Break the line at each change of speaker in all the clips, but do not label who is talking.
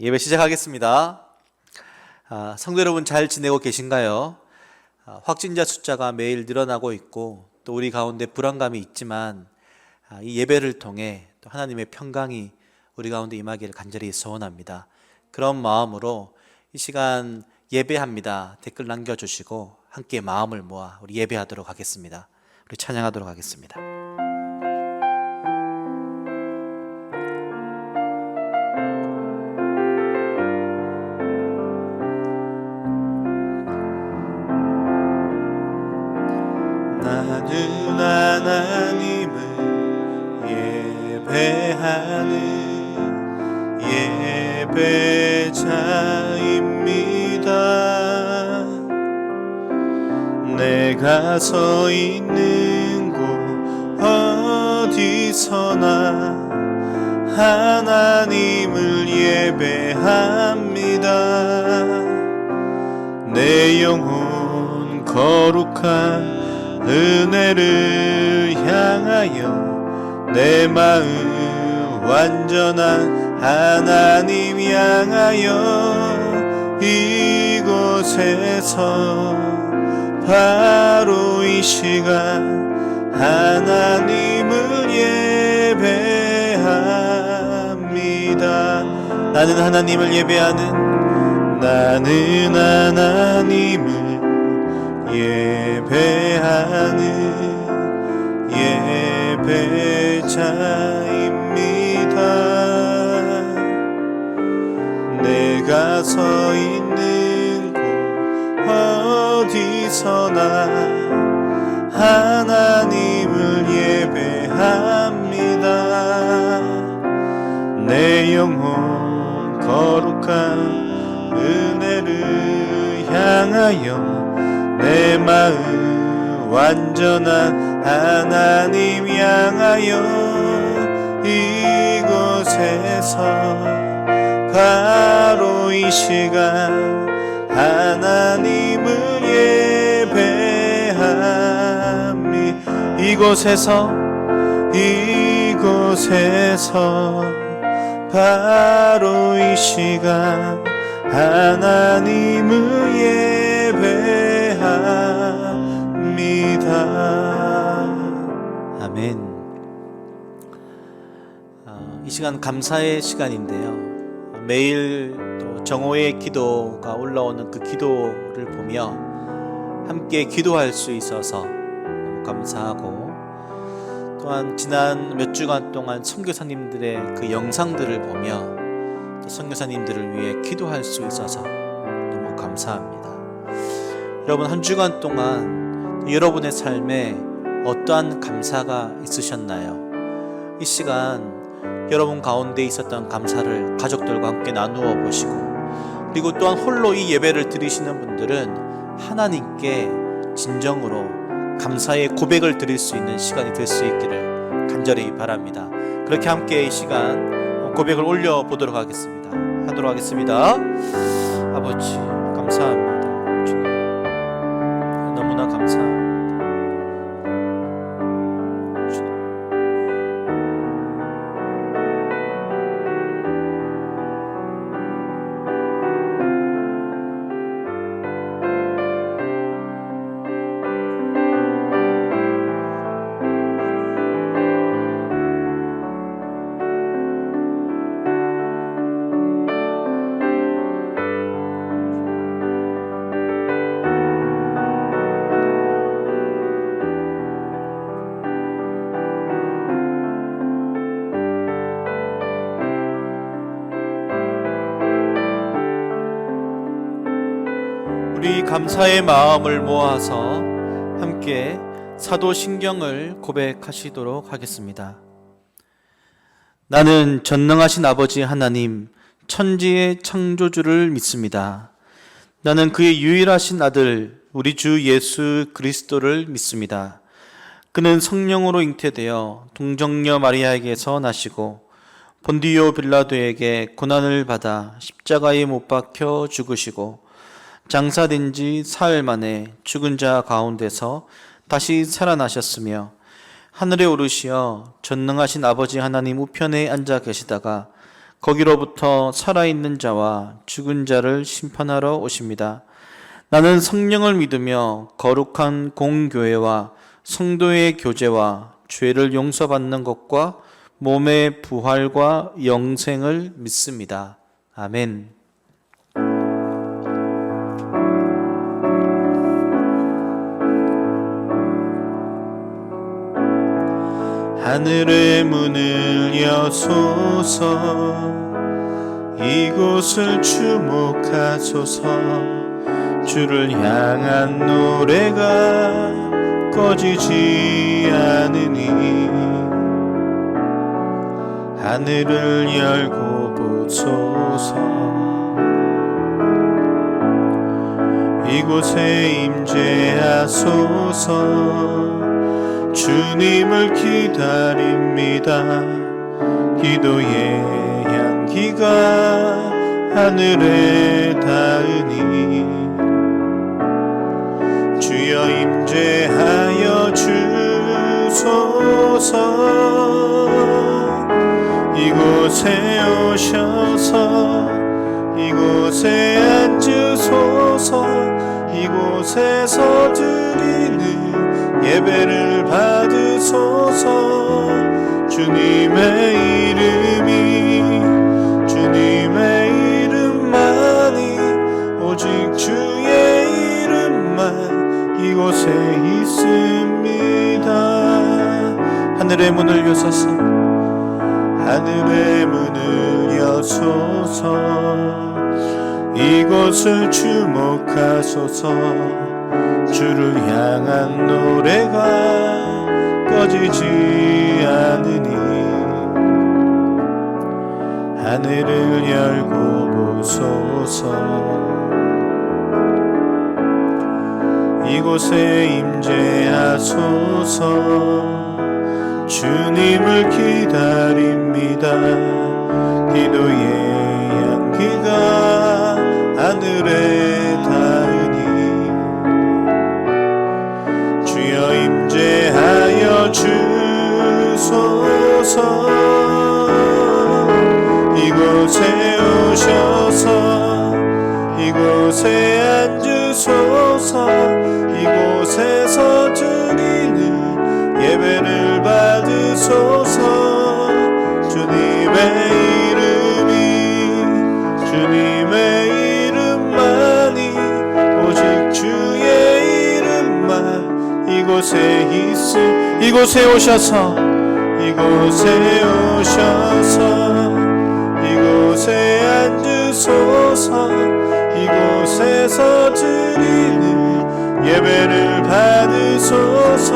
예배 시작하겠습니다. 성도 여러분 잘 지내고 계신가요? 확진자 숫자가 매일 늘어나고 있고 또 우리 가운데 불안감이 있지만 이 예배를 통해 또 하나님의 평강이 우리 가운데 임하기를 간절히 소원합니다. 그런 마음으로 이 시간 예배합니다 댓글 남겨주시고 함께 마음을 모아 우리 예배하도록 하겠습니다. 우리 찬양하도록 하겠습니다. 나는 하나님을 예배하는 예배자입니다. 내가 서 있는 곳 어디서나 하나님을 예배합니다. 내 영혼 거룩한 은혜를 향하여 내 마음 완전한 하나님 향하여 이곳에서 바로 이 시간 하나님을 예배합니다. 나는 하나님을 예배하는 나는 하나님을 예배하는 예배자입니다. 내가 서 있는 곳 어디서나 하나님을 예배합니다. 내 영혼 거룩한 은혜를 향하여 내 마음 완전한 하나님 향하여 이곳에서 바로 이 시간 하나님을 예배하미 이곳에서 바로 이 시간 하나님을 예배합니다. 아멘. 이 시간 감사의 시간인데요. 매일 또 정오의 기도가 올라오는 그 기도를 보며 함께 기도할 수 있어서 너무 감사하고, 또한 지난 몇 주간 동안 선교사님들의 그 영상들을 보며 또 선교사님들을 위해 기도할 수 있어서 너무 감사합니다. 여러분, 한 주간 동안 여러분의 삶에 어떠한 감사가 있으셨나요? 이 시간 여러분 가운데 있었던 감사를 가족들과 함께 나누어 보시고, 그리고 또한 홀로 이 예배를 드리시는 분들은 하나님께 진정으로 감사의 고백을 드릴 수 있는 시간이 될 수 있기를 간절히 바랍니다. 그렇게 함께 이 시간 고백을 올려보도록 하겠습니다. 아버지 감사합니다. 주님 너무나 감사합니다. 주님. 우리 감사의 마음을 모아서 함께 사도신경을 고백하시도록 하겠습니다. 나는 전능하신 아버지 하나님, 천지의 창조주를 믿습니다. 나는 그의 유일하신 아들 우리 주 예수 그리스도를 믿습니다. 그는 성령으로 잉태되어 동정녀 마리아에게서 나시고 본디오 빌라도에게 고난을 받아 십자가에 못 박혀 죽으시고 장사된 지 사흘 만에 죽은 자 가운데서 다시 살아나셨으며 하늘에 오르시어 전능하신 아버지 하나님 우편에 앉아 계시다가 거기로부터 살아있는 자와 죽은 자를 심판하러 오십니다. 나는 성령을 믿으며 거룩한 공교회와 성도의 교제와 죄를 용서받는 것과 몸의 부활과 영생을 믿습니다. 아멘. 하늘의 문을 여소서, 이곳을 주목하소서. 주를 향한 노래가 꺼지지 않으니 하늘을 열고 보소서. 이곳에 임재하소서. 주님을 기다립니다. 기도의 향기가 하늘에 닿으니 주여 임재하여 주소서. 이곳에 오셔서 이곳에 앉으소서. 이곳에서 드리는 예배를 받으소서. 주님의 이름만이, 오직 주의 이름만 이곳에 있습니다. 하늘의 문을 여소서. 하늘의 문을 여소서. 이곳을 주목하소서. 주를 향한 노래가 꺼지지 않으니 하늘을 열고 보소서. 이곳에 임재하소서. 주님을 기다립니다. 기도의 향기가 하늘에 닿으니 주여 임재하여 주소서. 이곳에 오셔서 이곳에 앉으소서. 이곳에서 드리는 예배를 받으소서. 주님의 이름만이, 오직 주의 이름만 이곳에 오셔서 이곳에 앉으소서. 이곳에서 드리는 예배를 받으소서.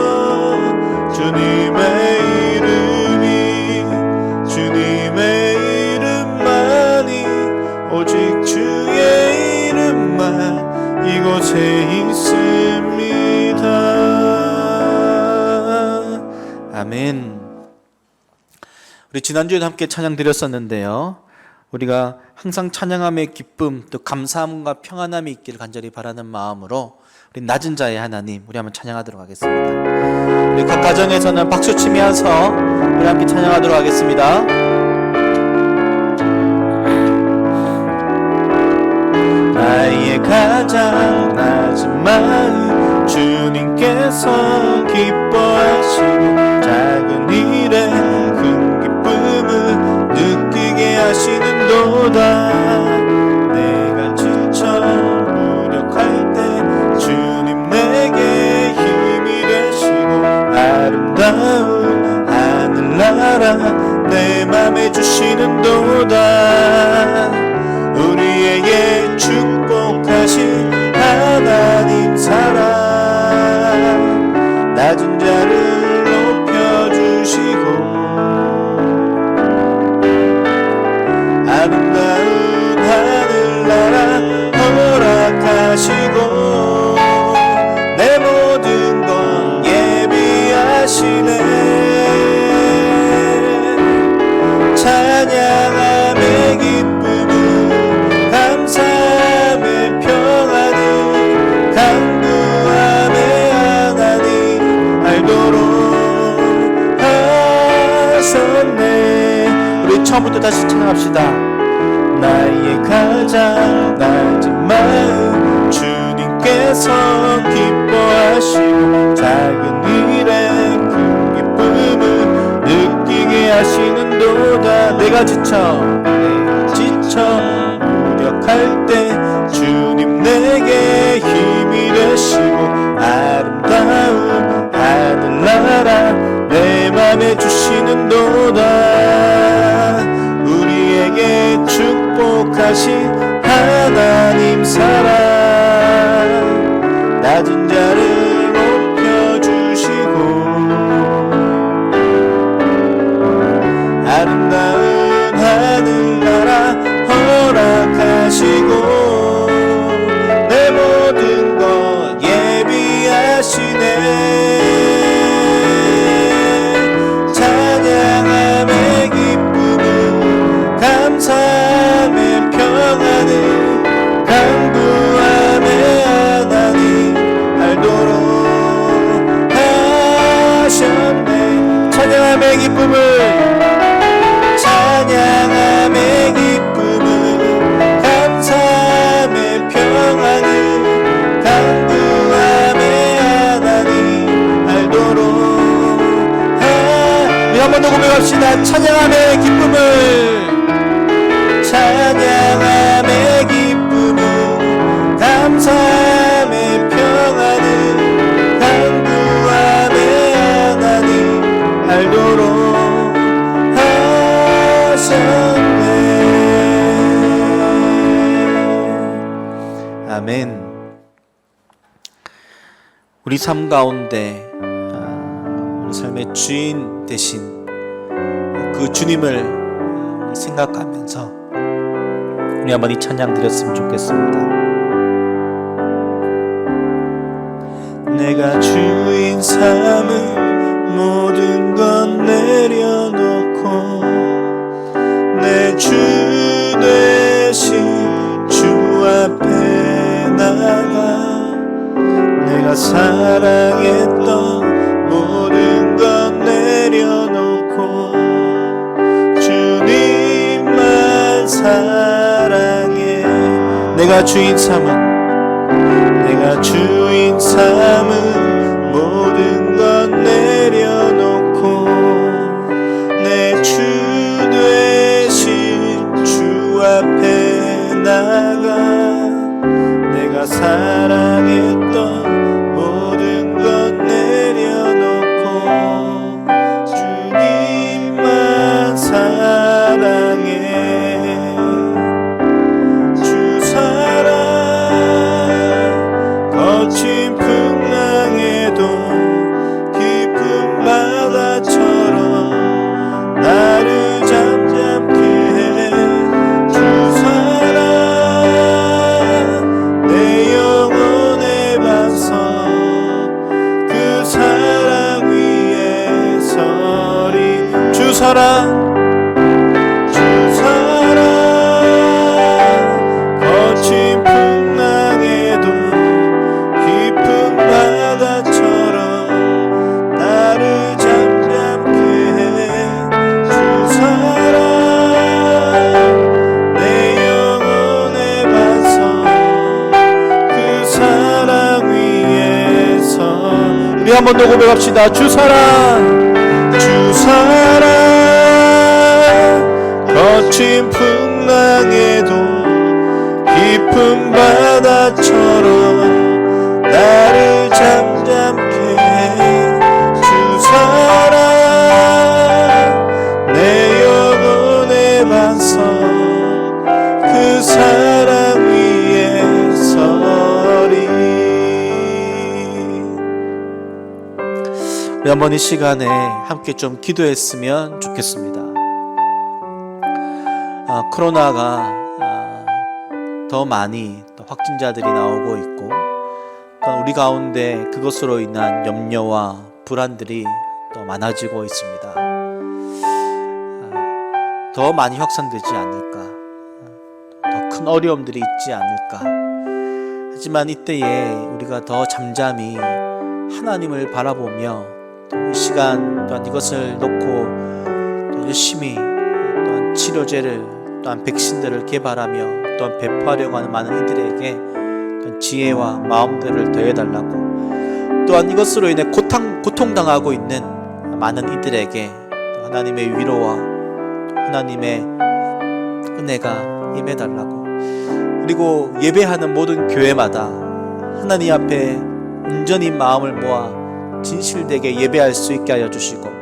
주님의 이름만이, 오직 주의 이름만 이곳에 있습니다. 아멘. 우리 지난주에도 함께 찬양 드렸었는데요, 우리가 항상 찬양함의 기쁨, 또 감사함과 평안함이 있기를 간절히 바라는 마음으로 우리 낮은 자의 하나님, 우리 한번 찬양하도록 하겠습니다. 우리 각 가정에서는 박수 치면서 우리 함께 찬양하도록 하겠습니다. 나의 가장 낮은 마음, 주님께서 기뻐하시고 작은 일에 큰 기쁨을 느끼게 하시는도다. 내가 지쳐 무력할 때 주님 내게 힘이 되시고 아름다운 하늘나라 내 맘에 주시는도다. 우리에게 축복하신 하나님 사랑, 낮은 자를 높여주시고 아름다운 하늘나라 허락하시고 내 모든 것 예비하시네. 찬양함의 기쁨은 감사함의 평안은 강구함의 하나님 알도록 하셨네. 우리 처음부터 다시 찬양합시다. 나의 가장 낮은 마음 주님께서 기뻐하시고 작은 일에 그 기쁨을 느끼게 하시는도다. 내가 지쳐 무력할 때 주님 내게 힘이 되시고 아름다운 하늘나라 내 맘에 주시는도다. 우리에게 축복하신 하나님 사랑 낮은 자를 높여주시고 아름다운 하늘나라 허락하시고 내 모든 것 예비하시네. 찬양함의 기쁨은 감사함의 평안을 강구함의 하나님 알도록 하셨네. 찬양함의 기쁨을 감사함의 평안을 강구함의 하나님 알도록 우리 한 번 더 고백합시다. 찬양함의 기쁨을 감사함의 평안을 강구함의 하나님 알도록 아멘. 우리 삶 가운데 우리 삶의 주인 되신 그 주님을 생각하면서 우리 한번 이 찬양 드렸으면 좋겠습니다. 내가 주인 삼은 모든 건 내려놓고 내 주 되신 주 앞에 나가 내가 사랑했던 모든 건 내려놓고 주님만 사랑해. 내가 주인 삼은 모든 건 내려놓고 내 주 되신 주 앞에 나가 내가 사랑했던 모든 건 내려놓고 주님만 사랑해. 주 사랑 거친 풍랑에도 깊은 바다처럼 나를 잠잠케 해. 주 사랑 내 영혼의 반석 그 사랑 위에 서리. 주 사랑 거친 풍랑에도 깊은 바다처럼 나를 잠잠케 해. 주 사랑 내 영혼의 반석 그 사랑 위에서 우리 한 번 더 고백합시다. 주 사랑 거친 풍랑에도 깊은 바다처럼 나를 잠잠케 해. 주 사랑 내 영혼의 반석 그 사랑 위에 서리. 우리 한번 이 시간에 함께 좀 기도했으면 좋겠습니다. 코로나가 더 많이 또 확진자들이 나오고 있고 우리 가운데 그것으로 인한 염려와 불안들이 더 많아지고 있습니다. 더 많이 확산되지 않을까, 더 큰 어려움들이 있지 않을까. 하지만 이때에 우리가 더 잠잠히 하나님을 바라보며 또 이 시간 또한 이것을 놓고 또 열심히 또한 치료제를 또한 백신들을 개발하며 또한 배포하려고 하는 많은 이들에게 또한 지혜와 마음들을 더해달라고, 또한 이것으로 인해 고통당하고 있는 많은 이들에게 하나님의 위로와 하나님의 은혜가 임해달라고, 그리고 예배하는 모든 교회마다 하나님 앞에 온전히 마음을 모아 진실되게 예배할 수 있게 하여 주시고,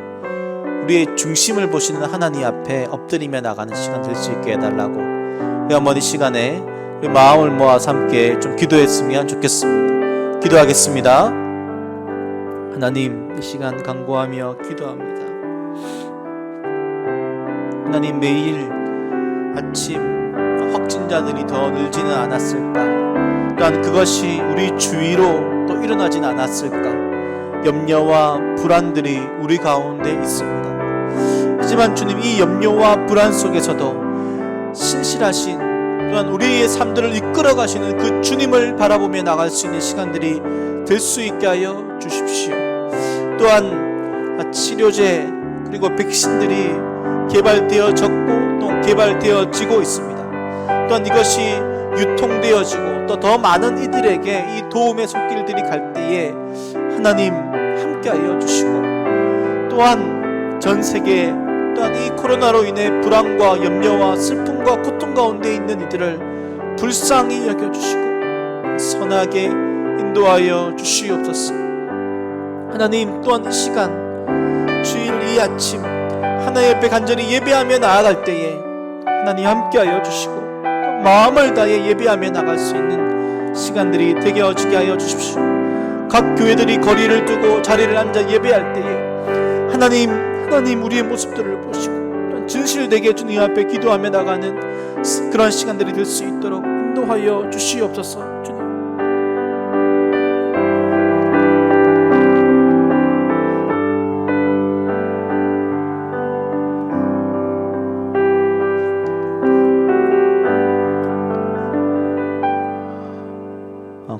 우리의 중심을 보시는 하나님 앞에 엎드리며 나가는 시간 될 수 있게 해달라고, 우리 어머니 시간에 우리 마음을 모아서 함께 좀 기도했으면 좋겠습니다. 기도하겠습니다. 하나님, 이 시간 간구하며 기도합니다. 하나님, 매일 아침 확진자들이 더 늘지는 않았을까? 또한 그것이 우리 주위로 또 일어나진 않았을까? 염려와 불안들이 우리 가운데 있습니다. 하지만 주님, 이 염려와 불안 속에서도 신실하신, 또한 우리의 삶들을 이끌어 가시는 그 주님을 바라보며 나갈 수 있는 시간들이 될 수 있게 하여 주십시오. 또한 치료제 그리고 백신들이 개발되어졌고 또 개발되어지고 있습니다. 또한 이것이 유통되어지고 또 더 많은 이들에게 이 도움의 손길들이 갈 때에 하나님 함께하여 주시고, 또한 전 세계, 또한 이 코로나로 인해 불안과 염려와 슬픔과 고통 가운데 있는 이들을 불쌍히 여겨주시고 선하게 인도하여 주시옵소서. 하나님, 또한 이 시간 주일 이 아침 하나님 옆에 간절히 예배하며 나아갈 때에 하나님 함께하여 주시고 마음을 다해 예배하며 나갈 수 있는 시간들이 되게 하여 주십시오. 각 교회들이 거리를 두고 자리를 앉아 예배할 때에 하나님 우리의 모습들을 보시고 진실되게 주님 앞에 기도하며 나가는 그런 시간들이 될 수 있도록 인도하여 주시옵소서. 주님,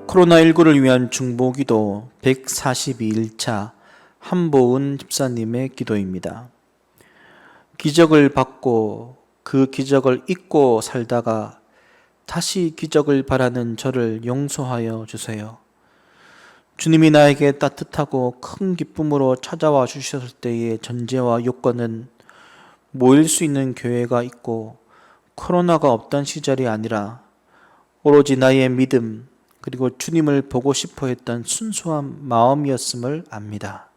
코로나19를 위한 중보기도 142일차 한보은 집사님의 기도입니다. 기적을 받고 그 기적을 잊고 살다가 다시 기적을 바라는 저를 용서하여 주세요. 주님이 나에게 따뜻하고 큰 기쁨으로 찾아와 주셨을 때의 전제와 요건은 모일 수 있는 교회가 있고 코로나가 없던 시절이 아니라 오로지 나의 믿음 그리고 주님을 보고 싶어 했던 순수한 마음이었음을 압니다.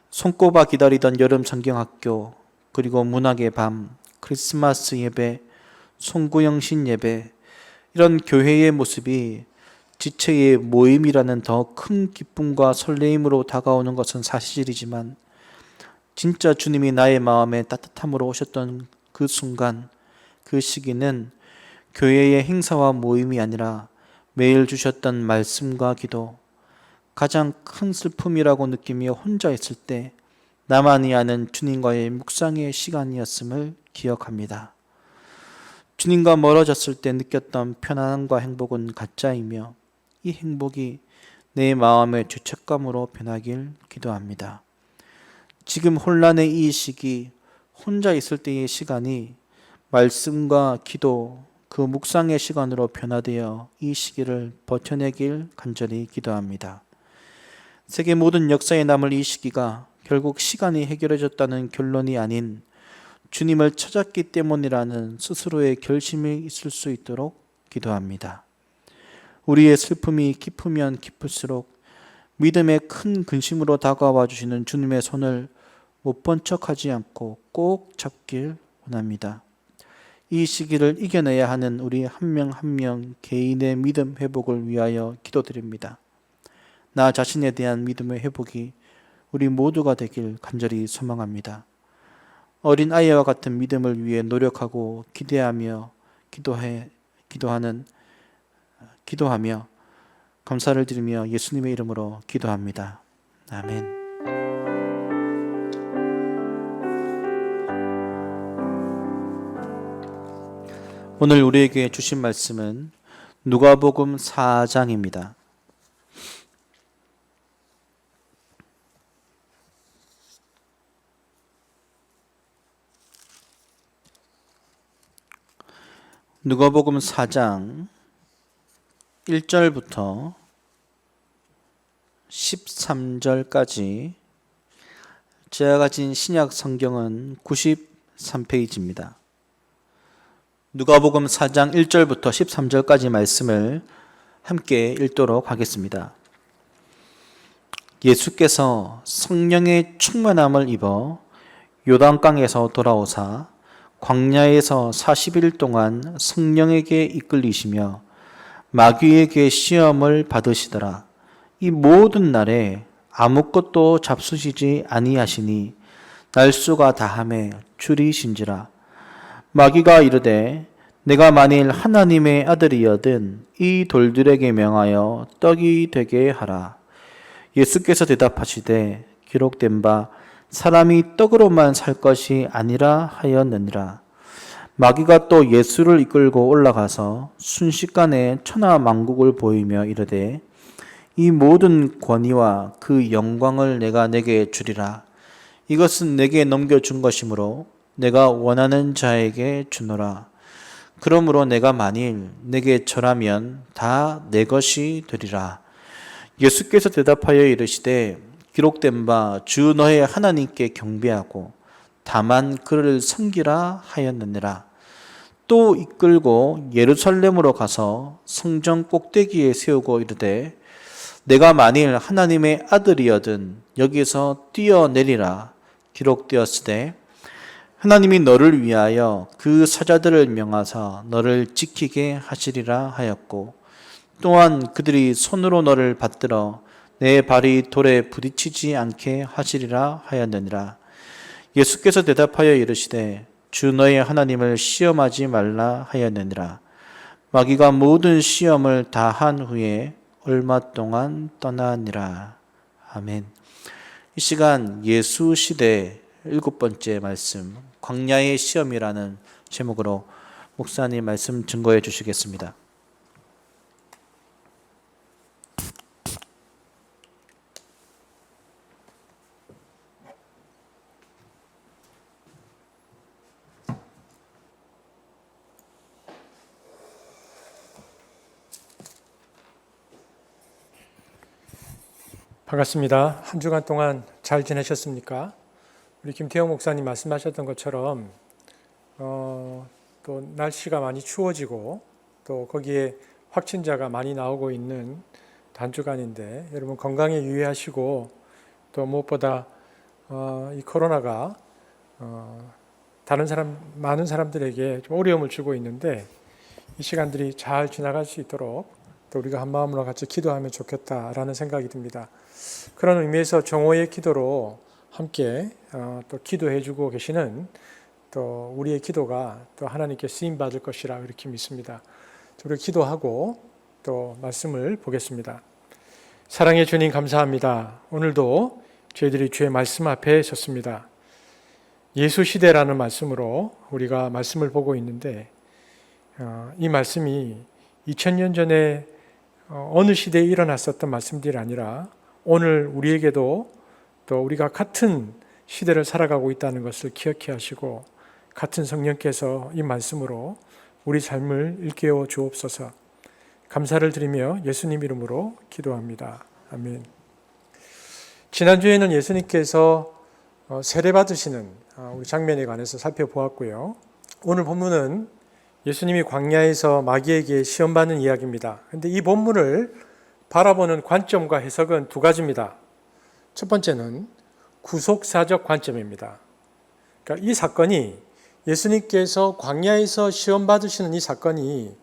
손꼽아 기다리던 여름 성경학교, 그리고 문학의 밤, 크리스마스 예배, 송구영신 예배, 이런 교회의 모습이 지체의 모임이라는 더 큰 기쁨과 설레임으로 다가오는 것은 사실이지만, 진짜 주님이 나의 마음에 따뜻함으로 오셨던 그 순간, 그 시기는 교회의 행사와 모임이 아니라 매일 주셨던 말씀과 기도, 가장 큰 슬픔이라고 느끼며 혼자 있을 때 나만이 아는 주님과의 묵상의 시간이었음을 기억합니다. 주님과 멀어졌을 때 느꼈던 편안함과 행복은 가짜이며 이 행복이 내 마음의 죄책감으로 변하길 기도합니다. 지금 혼란의 이 시기, 혼자 있을 때의 시간이 말씀과 기도, 그 묵상의 시간으로 변화되어 이 시기를 버텨내길 간절히 기도합니다. 세계 모든 역사에 남을 이 시기가 결국 시간이 해결해줬다는 결론이 아닌 주님을 찾았기 때문이라는 스스로의 결심이 있을 수 있도록 기도합니다. 우리의 슬픔이 깊으면 깊을수록 믿음의 큰 근심으로 다가와 주시는 주님의 손을 못 본 척하지 않고 꼭 잡길 원합니다. 이 시기를 이겨내야 하는 우리 한 명 한 명 개인의 믿음 회복을 위하여 기도드립니다. 나 자신에 대한 믿음의 회복이 우리 모두가 되길 간절히 소망합니다. 어린 아이와 같은 믿음을 위해 노력하고 기대하며 기도하며 감사를 드리며 예수님의 이름으로 기도합니다. 아멘. 오늘 우리에게 주신 말씀은 누가복음 4장입니다. 누가복음 4장 1절부터 13절까지 제가 가진 신약 성경은 93페이지입니다. 누가복음 4장 1절부터 13절까지 말씀을 함께 읽도록 하겠습니다. 예수께서 성령의 충만함을 입어 요단강에서 돌아오사 광야에서 40일 동안 성령에게 이끌리시며 마귀에게 시험을 받으시더라. 이 모든 날에 아무것도 잡수시지 아니하시니 날수가 다함에 줄이신지라. 마귀가 이르되 내가 만일 하나님의 아들이여든 이 돌들에게 명하여 떡이 되게 하라. 예수께서 대답하시되 기록된 바 사람이 떡으로만 살 것이 아니라 하였느니라. 마귀가 또 예수를 이끌고 올라가서 순식간에 천하만국을 보이며 이르되 이 모든 권위와 그 영광을 내가 내게 주리라. 이것은 내게 넘겨준 것이므로 내가 원하는 자에게 주노라. 그러므로 내가 만일 내게 절하면 다 내 것이 되리라. 예수께서 대답하여 이르시되 기록된 바 주 너의 하나님께 경배하고 다만 그를 섬기라 하였느니라. 또 이끌고 예루살렘으로 가서 성전 꼭대기에 세우고 이르되 내가 만일 하나님의 아들이여든 여기서 뛰어내리라. 기록되었으되 하나님이 너를 위하여 그 사자들을 명하사 너를 지키게 하시리라 하였고 또한 그들이 손으로 너를 받들어 내 발이 돌에 부딪히지 않게 하시리라 하였느니라. 예수께서 대답하여 이르시되 주 너의 하나님을 시험하지 말라 하였느니라. 마귀가 모든 시험을 다 한 후에 얼마 동안 떠나니라. 아멘. 이 시간 예수 시대 7번째 말씀, 광야의 시험이라는 제목으로 목사님 말씀 증거해 주시겠습니다.
반갑습니다. 한 주간 동안 잘 지내셨습니까? 우리 김태형 목사님 말씀하셨던 것처럼 또 날씨가 많이 추워지고 또 거기에 확진자가 많이 나오고 있는 단주간인데 여러분 건강에 유의하시고 또 무엇보다 이 코로나가 많은 사람들에게 좀 어려움을 주고 있는데 이 시간들이 잘 지나갈 수 있도록 또 우리가 한 마음으로 같이 기도하면 좋겠다라는 생각이 듭니다. 그런 의미에서 정오의 기도로 함께 또 기도해주고 계시는 또 우리의 기도가 또 하나님께 쓰임 받을 것이라 이렇게 믿습니다. 우리 기도하고 또 말씀을 보겠습니다. 사랑의 주님 감사합니다. 오늘도 저희들이 주의 말씀 앞에 섰습니다. 예수 시대라는 말씀으로 우리가 말씀을 보고 있는데 이 말씀이 2000년 전에 어느 시대에 일어났었던 말씀들이 아니라 오늘 우리에게도 또 우리가 같은 시대를 살아가고 있다는 것을 기억해 하시고 같은 성령께서 이 말씀으로 우리 삶을 일깨워 주옵소서. 감사를 드리며 예수님 이름으로 기도합니다. 아멘. 지난주에는 예수님께서 세례 받으시는 우리 장면에 관해서 살펴보았고요. 오늘 본문은 예수님이 광야에서 마귀에게 시험받는 이야기입니다. 그런데 이 본문을 바라보는 관점과 해석은 두 가지입니다. 첫 번째는 구속사적 관점입니다. 그러니까 이 사건이 예수님께서 광야에서 시험받으시는 이 사건이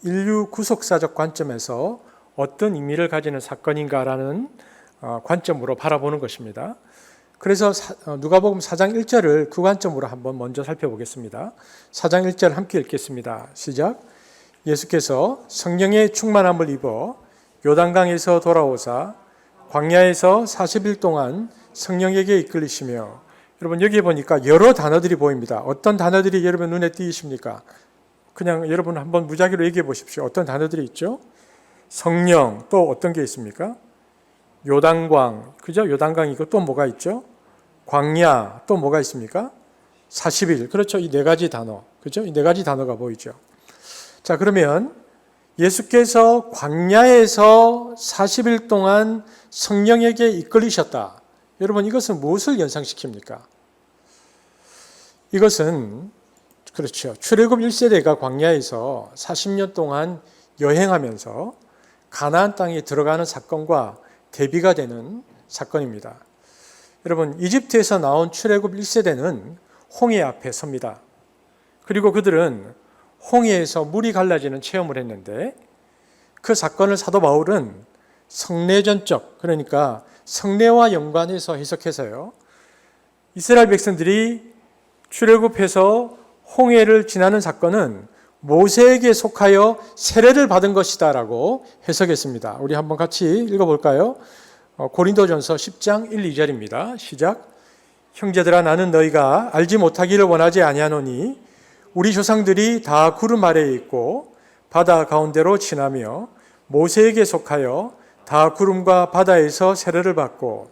인류 구속사적 관점에서 어떤 의미를 가지는 사건인가라는 관점으로 바라보는 것입니다. 그래서 누가복음 4장 1절을 그 관점으로 한번 먼저 살펴보겠습니다. 4장 1절 함께 읽겠습니다. 시작. 예수께서 성령의 충만함을 입어 요단강에서 돌아오사 광야에서 40일 동안 성령에게 이끌리시며 여러분 여기에 보니까 여러 단어들이 보입니다. 어떤 단어들이 여러분 눈에 띄십니까? 그냥 여러분 한번 무작위로 얘기해 보십시오. 어떤 단어들이 있죠? 성령, 또 어떤 게 있습니까? 요단강, 그죠? 요단강이고 또 뭐가 있죠? 광야, 또 뭐가 있습니까? 40일, 그렇죠? 이 네 가지 단어, 그죠? 이 네 가지 단어가 보이죠. 자, 그러면 예수께서 광야에서 40일 동안 성령에게 이끌리셨다. 여러분, 이것은 무엇을 연상시킵니까? 이것은 그렇죠. 출애굽 1세대가 광야에서 40년 동안 여행하면서 가나안 땅에 들어가는 사건과 대비가 되는 사건입니다. 여러분, 이집트에서 나온 출애굽 1세대는 홍해 앞에 섭니다. 그리고 그들은 홍해에서 물이 갈라지는 체험을 했는데 그 사건을 사도 바울은 성례전적, 그러니까 성례와 연관해서 해석해서요. 이스라엘 백성들이 출애굽해서 홍해를 지나는 사건은 모세에게 속하여 세례를 받은 것이다라고 해석했습니다. 우리 한번 같이 읽어볼까요? 고린도전서 10장 1, 2절입니다. 시작. 형제들아, 나는 너희가 알지 못하기를 원하지 아니하노니 우리 조상들이 다 구름 아래에 있고 바다 가운데로 지나며 모세에게 속하여 다 구름과 바다에서 세례를 받고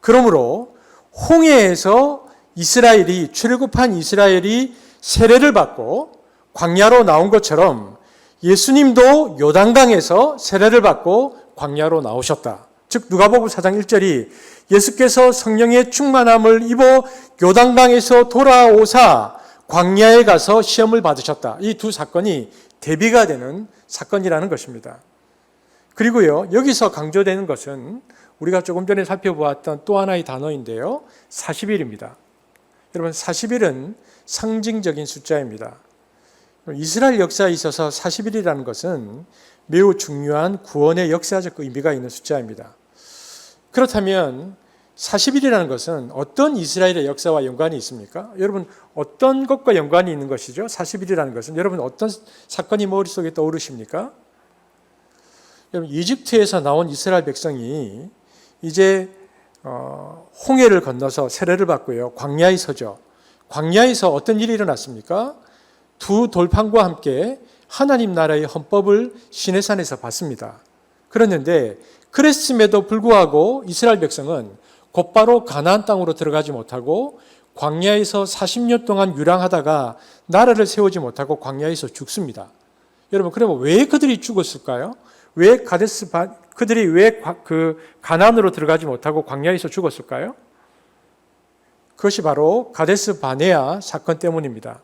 그러므로 홍해에서 이스라엘이 출애굽한 이스라엘이 세례를 받고 광야로 나온 것처럼 예수님도 요단강에서 세례를 받고 광야로 나오셨다. 즉 누가복음 4장 1절이 예수께서 성령의 충만함을 입어 요단강에서 돌아오사 광야에 가서 시험을 받으셨다. 이 두 사건이 대비가 되는 사건이라는 것입니다. 그리고요, 여기서 강조되는 것은 우리가 조금 전에 살펴보았던 또 하나의 단어인데요. 40일입니다. 여러분, 40일은 상징적인 숫자입니다. 이스라엘 역사에 있어서 40일이라는 것은 매우 중요한 구원의 역사적 의미가 있는 숫자입니다. 그렇다면 40일이라는 것은 어떤 이스라엘의 역사와 연관이 있습니까? 여러분, 어떤 것과 연관이 있는 것이죠? 40일이라는 것은 여러분 어떤 사건이 머릿속에 떠오르십니까? 여러분, 이집트에서 나온 이스라엘 백성이 이제 홍해를 건너서 세례를 받고요. 광야에 서죠. 광야에서 어떤 일이 일어났습니까? 두 돌판과 함께 하나님 나라의 헌법을 시내산에서 받습니다. 그랬는데 그랬음에도 불구하고 이스라엘 백성은 곧바로 가나안 땅으로 들어가지 못하고 광야에서 40년 동안 유랑하다가 나라를 세우지 못하고 광야에서 죽습니다. 여러분, 그러면 왜 그들이 죽었을까요? 그들이 왜 가나안으로 들어가지 못하고 광야에서 죽었을까요? 그것이 바로 가데스 바네아 사건 때문입니다.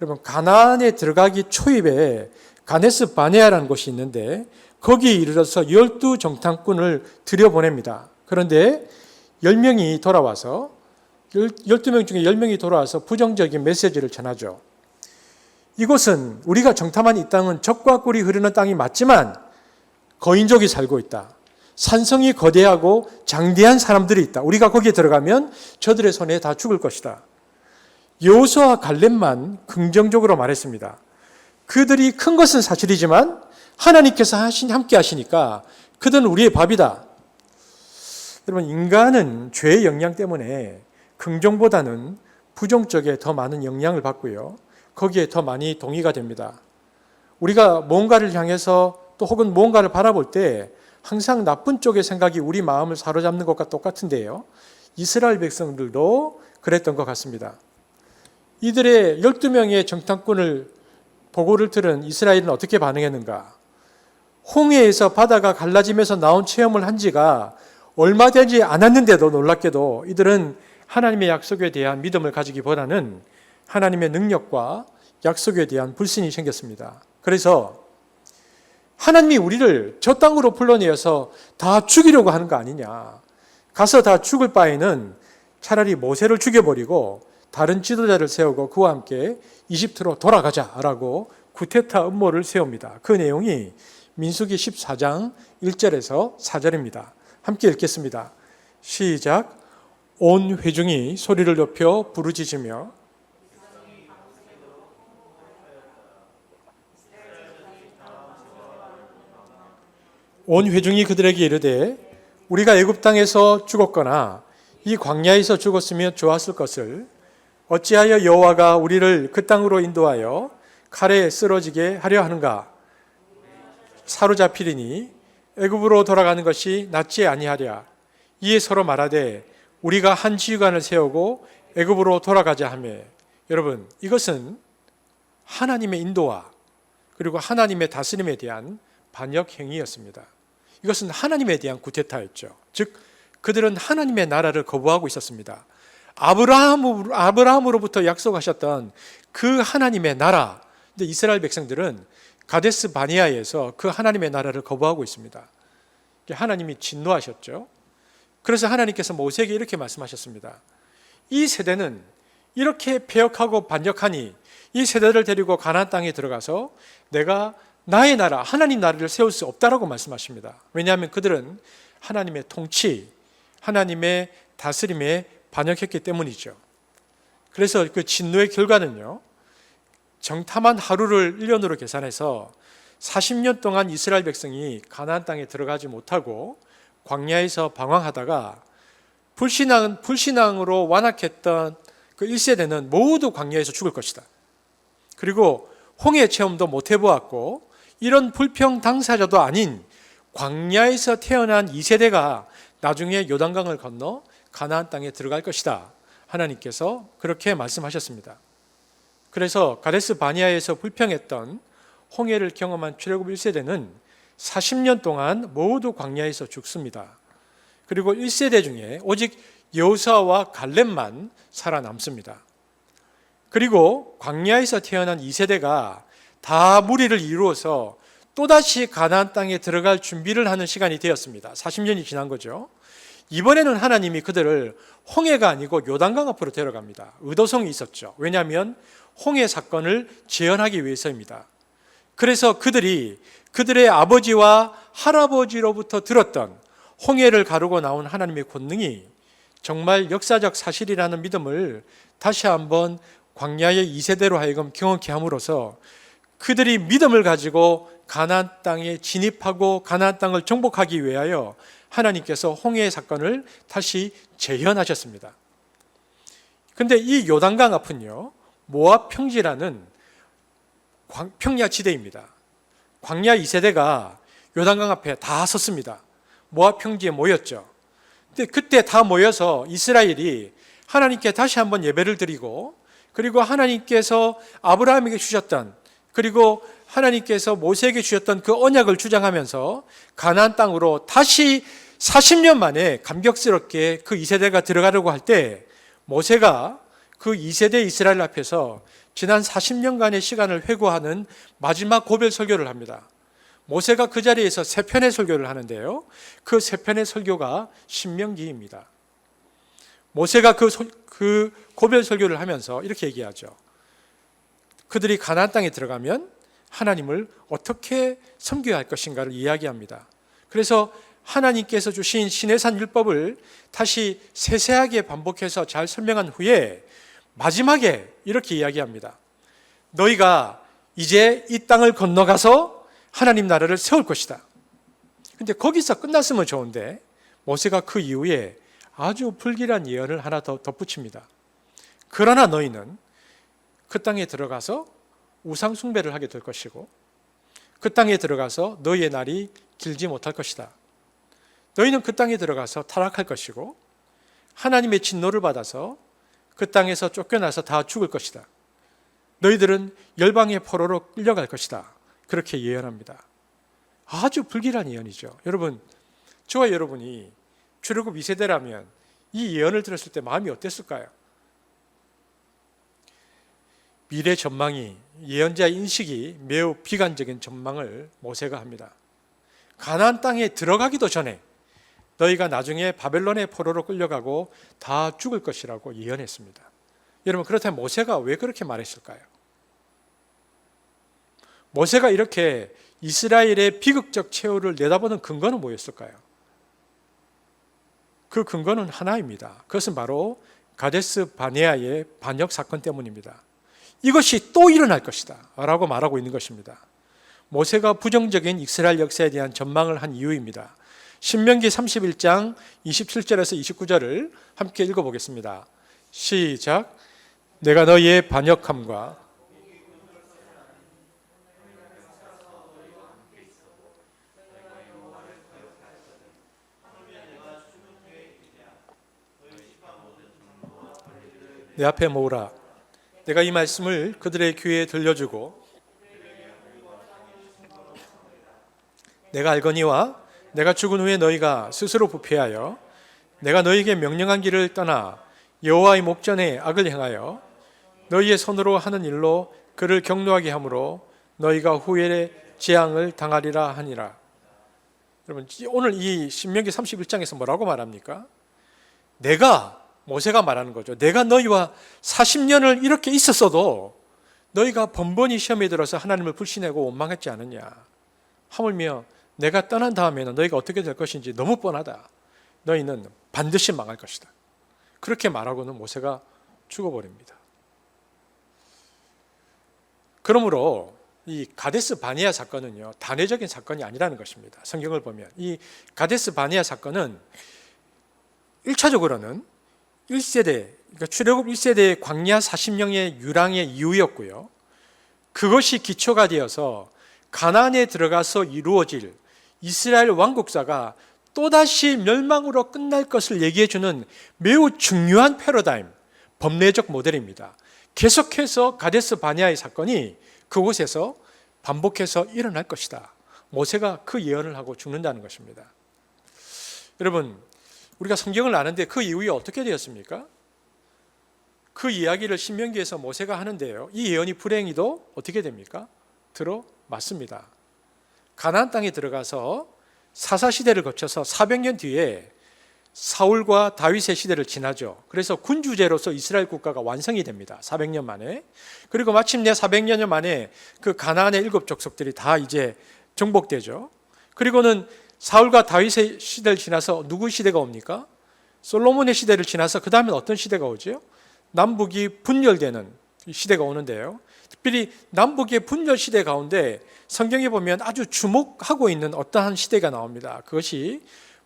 여러분, 가나안에 들어가기 초입에 가데스 바네아라는 곳이 있는데 거기에 이르러서 12정탐꾼을 들여보냅니다. 그런데 10명이 돌아와서 12명 중에 10명이 돌아와서 부정적인 메시지를 전하죠. 이곳은 우리가 정탐한 이 땅은 젖과 꿀이 흐르는 땅이 맞지만 거인족이 살고 있다. 산성이 거대하고 장대한 사람들이 있다. 우리가 거기에 들어가면 저들의 손에 다 죽을 것이다. 여호수아와 갈렙만 긍정적으로 말했습니다. 그들이 큰 것은 사실이지만 하나님께서 함께 하시니까 그들은 우리의 밥이다. 여러분, 인간은 죄의 영향 때문에 긍정보다는 부정 쪽에 더 많은 영향을 받고요. 거기에 더 많이 동의가 됩니다. 우리가 뭔가를 향해서 또 혹은 뭔가를 바라볼 때 항상 나쁜 쪽의 생각이 우리 마음을 사로잡는 것과 똑같은데요. 이스라엘 백성들도 그랬던 것 같습니다. 이들의 12명의 정탐꾼을 보고를 들은 이스라엘은 어떻게 반응했는가? 홍해에서 바다가 갈라지면서 나온 체험을 한 지가 얼마 되지 않았는데도 놀랍게도 이들은 하나님의 약속에 대한 믿음을 가지기보다는 하나님의 능력과 약속에 대한 불신이 생겼습니다. 그래서 하나님이 우리를 저 땅으로 불러내어서 다 죽이려고 하는 거 아니냐. 가서 다 죽을 바에는 차라리 모세를 죽여버리고 다른 지도자를 세우고 그와 함께 이집트로 돌아가자라고 구테타 음모를 세웁니다. 그 내용이 민수기 14장 1절에서 4절입니다. 함께 읽겠습니다. 시작. 온 회중이 소리를 높여 부르짖으며 온 회중이 그들에게 이르되 우리가 애굽 땅에서 죽었거나 이 광야에서 죽었으면 좋았을 것을 어찌하여 여호와가 우리를 그 땅으로 인도하여 칼에 쓰러지게 하려 하는가? 사로잡히리니 애굽으로 돌아가는 것이 낫지 아니하랴. 이에 서로 말하되 우리가 한 지휘관을 세우고 애굽으로 돌아가자 하며. 여러분, 이것은 하나님의 인도와 그리고 하나님의 다스림에 대한 반역 행위였습니다. 이것은 하나님에 대한 구테타였죠. 즉 그들은 하나님의 나라를 거부하고 있었습니다. 아브라함으로부터 약속하셨던 그 하나님의 나라, 근데 이스라엘 백성들은 가데스 바네아에서 그 하나님의 나라를 거부하고 있습니다. 하나님이 진노하셨죠. 그래서 하나님께서 모세에게 이렇게 말씀하셨습니다. 이 세대는 이렇게 패역하고 반역하니 이 세대를 데리고 가나안 땅에 들어가서 내가 나의 나라, 하나님 나라를 세울 수 없다라고 말씀하십니다. 왜냐하면 그들은 하나님의 통치, 하나님의 다스림에 반역했기 때문이죠. 그래서 그 진노의 결과는요, 정탐한 하루를 1년으로 계산해서 40년 동안 이스라엘 백성이 가나안 땅에 들어가지 못하고 광야에서 방황하다가 불신앙으로 완악했던 그 1세대는 모두 광야에서 죽을 것이다. 그리고 홍해 체험도 못 해보았고 이런 불평 당사자도 아닌 광야에서 태어난 2세대가 나중에 요단강을 건너 가나안 땅에 들어갈 것이다. 하나님께서 그렇게 말씀하셨습니다. 그래서 가데스 바네아에서 불평했던 홍해를 경험한 출애굽 1세대는 40년 동안 모두 광야에서 죽습니다. 그리고 1세대 중에 오직 여호수아와 갈렙만 살아남습니다. 그리고 광야에서 태어난 2세대가 다 무리를 이루어서 또다시 가나안 땅에 들어갈 준비를 하는 시간이 되었습니다. 40년이 지난 거죠. 이번에는 하나님이 그들을 홍해가 아니고 요단강 앞으로 데려갑니다. 의도성이 있었죠. 왜냐하면 홍해 사건을 재현하기 위해서입니다. 그래서 그들의 아버지와 할아버지로부터 들었던 홍해를 가르고 나온 하나님의 권능이 정말 역사적 사실이라는 믿음을 다시 한번 광야의 2세대로 하여금 경험케 함으로써 그들이 믿음을 가지고 가나안 땅에 진입하고 가나안 땅을 정복하기 위하여 하나님께서 홍해의 사건을 다시 재현하셨습니다. 그런데 이 요단강 앞은요, 모압 평지라는 평야 지대입니다. 광야 2세대가 요단강 앞에 다 섰습니다. 모압 평지에 모였죠. 근데 그때 다 모여서 이스라엘이 하나님께 다시 한번 예배를 드리고, 그리고 하나님께서 아브라함에게 주셨던, 그리고 하나님께서 모세에게 주셨던 그 언약을 주장하면서 가나안 땅으로 다시 40년 만에 감격스럽게 그 2세대가 들어가려고 할 때 모세가 그 2세대 이스라엘 앞에서 지난 40년간의 시간을 회고하는 마지막 고별 설교를 합니다. 모세가 그 자리에서 3편의 설교를 하는데요, 그 3편의 설교가 신명기입니다. 모세가 그 고별 설교를 하면서 이렇게 얘기하죠. 그들이 가나안 땅에 들어가면 하나님을 어떻게 섬겨야 할 것인가를 이야기합니다. 그래서 하나님께서 주신 시내산 율법을 다시 세세하게 반복해서 잘 설명한 후에 마지막에 이렇게 이야기합니다. 너희가 이제 이 땅을 건너가서 하나님 나라를 세울 것이다. 근데 거기서 끝났으면 좋은데 모세가 그 이후에 아주 불길한 예언을 하나 더 덧붙입니다. 그러나 너희는 그 땅에 들어가서 우상 숭배를 하게 될 것이고 그 땅에 들어가서 너희의 날이 길지 못할 것이다. 너희는 그 땅에 들어가서 타락할 것이고 하나님의 진노를 받아서 그 땅에서 쫓겨나서 다 죽을 것이다. 너희들은 열방의 포로로 끌려갈 것이다. 그렇게 예언합니다. 아주 불길한 예언이죠. 여러분, 저와 여러분이 출애굽 2세대라면 이 예언을 들었을 때 마음이 어땠을까요? 미래 전망이, 예언자의 인식이 매우 비관적인 전망을 모세가 합니다. 가나안 땅에 들어가기도 전에 너희가 나중에 바벨론의 포로로 끌려가고 다 죽을 것이라고 예언했습니다. 여러분, 그렇다면 모세가 왜 그렇게 말했을까요? 모세가 이렇게 이스라엘의 비극적 최후를 내다보는 근거는 뭐였을까요? 그 근거는 하나입니다. 그것은 바로 가데스 바네아의 반역 사건 때문입니다. 이것이 또 일어날 것이다 라고 말하고 있는 것입니다. 모세가 부정적인 이스라엘 역사에 대한 전망을 한 이유입니다. 신명기 31장 27절에서 29절을 함께 읽어보겠습니다. 시작. 내가 너희의 반역함과 내 앞에 모으라. 내가 이 말씀을 그들의 귀에 들려주고 내가 알거니와 내가 죽은 후에 너희가 스스로 부패하여 내가 너희에게 명령한 길을 떠나 여호와의 목전에 악을 행하여 너희의 손으로 하는 일로 그를 경노하게 함으로 너희가 후에 재앙을 당하리라 하니라. 여러분, 오늘 이 신명기 31장에서 뭐라고 말합니까? 모세가 말하는 거죠. 내가 너희와 40년을 이렇게 있었어도 너희가 번번이 시험에 들어서 하나님을 불신하고 원망했지 않느냐. 하물며 내가 떠난 다음에는 너희가 어떻게 될 것인지 너무 뻔하다. 너희는 반드시 망할 것이다. 그렇게 말하고는 모세가 죽어버립니다. 그러므로 이 가데스 바네아 사건은요, 단회적인 사건이 아니라는 것입니다. 성경을 보면 이 가데스 바네아 사건은 1차적으로는 1세대, 그러니까 출애굽 1세대의 광야 40년의 유랑의 이유였고요. 그것이 기초가 되어서 가나안에 들어가서 이루어질 이스라엘 왕국사가 또다시 멸망으로 끝날 것을 얘기해주는 매우 중요한 패러다임, 법례적 모델입니다. 계속해서 가데스 바네아의 사건이 그곳에서 반복해서 일어날 것이다. 모세가 그 예언을 하고 죽는다는 것입니다. 여러분, 우리가 성경을 아는데 그 이후에 어떻게 되었습니까? 그 이야기를 신명기에서 모세가 하는데요, 이 예언이 불행히도 어떻게 됩니까? 들어맞습니다. 가나안 땅에 들어가서 사사시대를 거쳐서 400년 뒤에 사울과 다윗의 시대를 지나죠. 그래서 군주제로서 이스라엘 국가가 완성이 됩니다. 400년 만에. 그리고 마침내 400년 만에 그 가나안의 7 족속들이 다 이제 정복되죠. 그리고는 사울과 다윗의 시대를 지나서 누구 시대가 옵니까? 솔로몬의 시대를 지나서 그 다음엔 어떤 시대가 오죠? 남북이 분열되는 시대가 오는데요. 특별히 남북의 분열 시대 가운데 성경에 보면 아주 주목하고 있는 어떠한 시대가 나옵니다. 그것이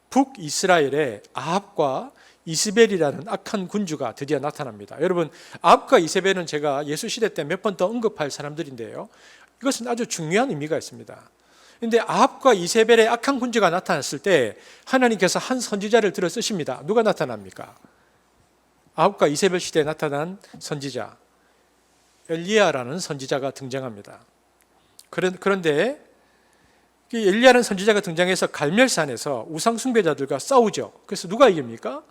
북이스라엘의 아합과 이스벨이라는 악한 군주가 드디어 나타납니다. 여러분, 아합과 이스벨은 제가 예수 시대 때 몇 번 더 언급할 사람들인데요, 이것은 아주 중요한 의미가 있습니다. 그런데 아합과 이세벨의 악한 군주가 나타났을 때 하나님께서 한 선지자를 들어 쓰십니다. 누가 나타납니까? 아합과 이세벨 시대에 나타난 선지자 엘리야라는 선지자가 등장합니다. 그런데 이 엘리야라는 선지자가 등장해서 갈멜산에서 우상 숭배자들과 싸우죠. 그래서 누가 이깁니까?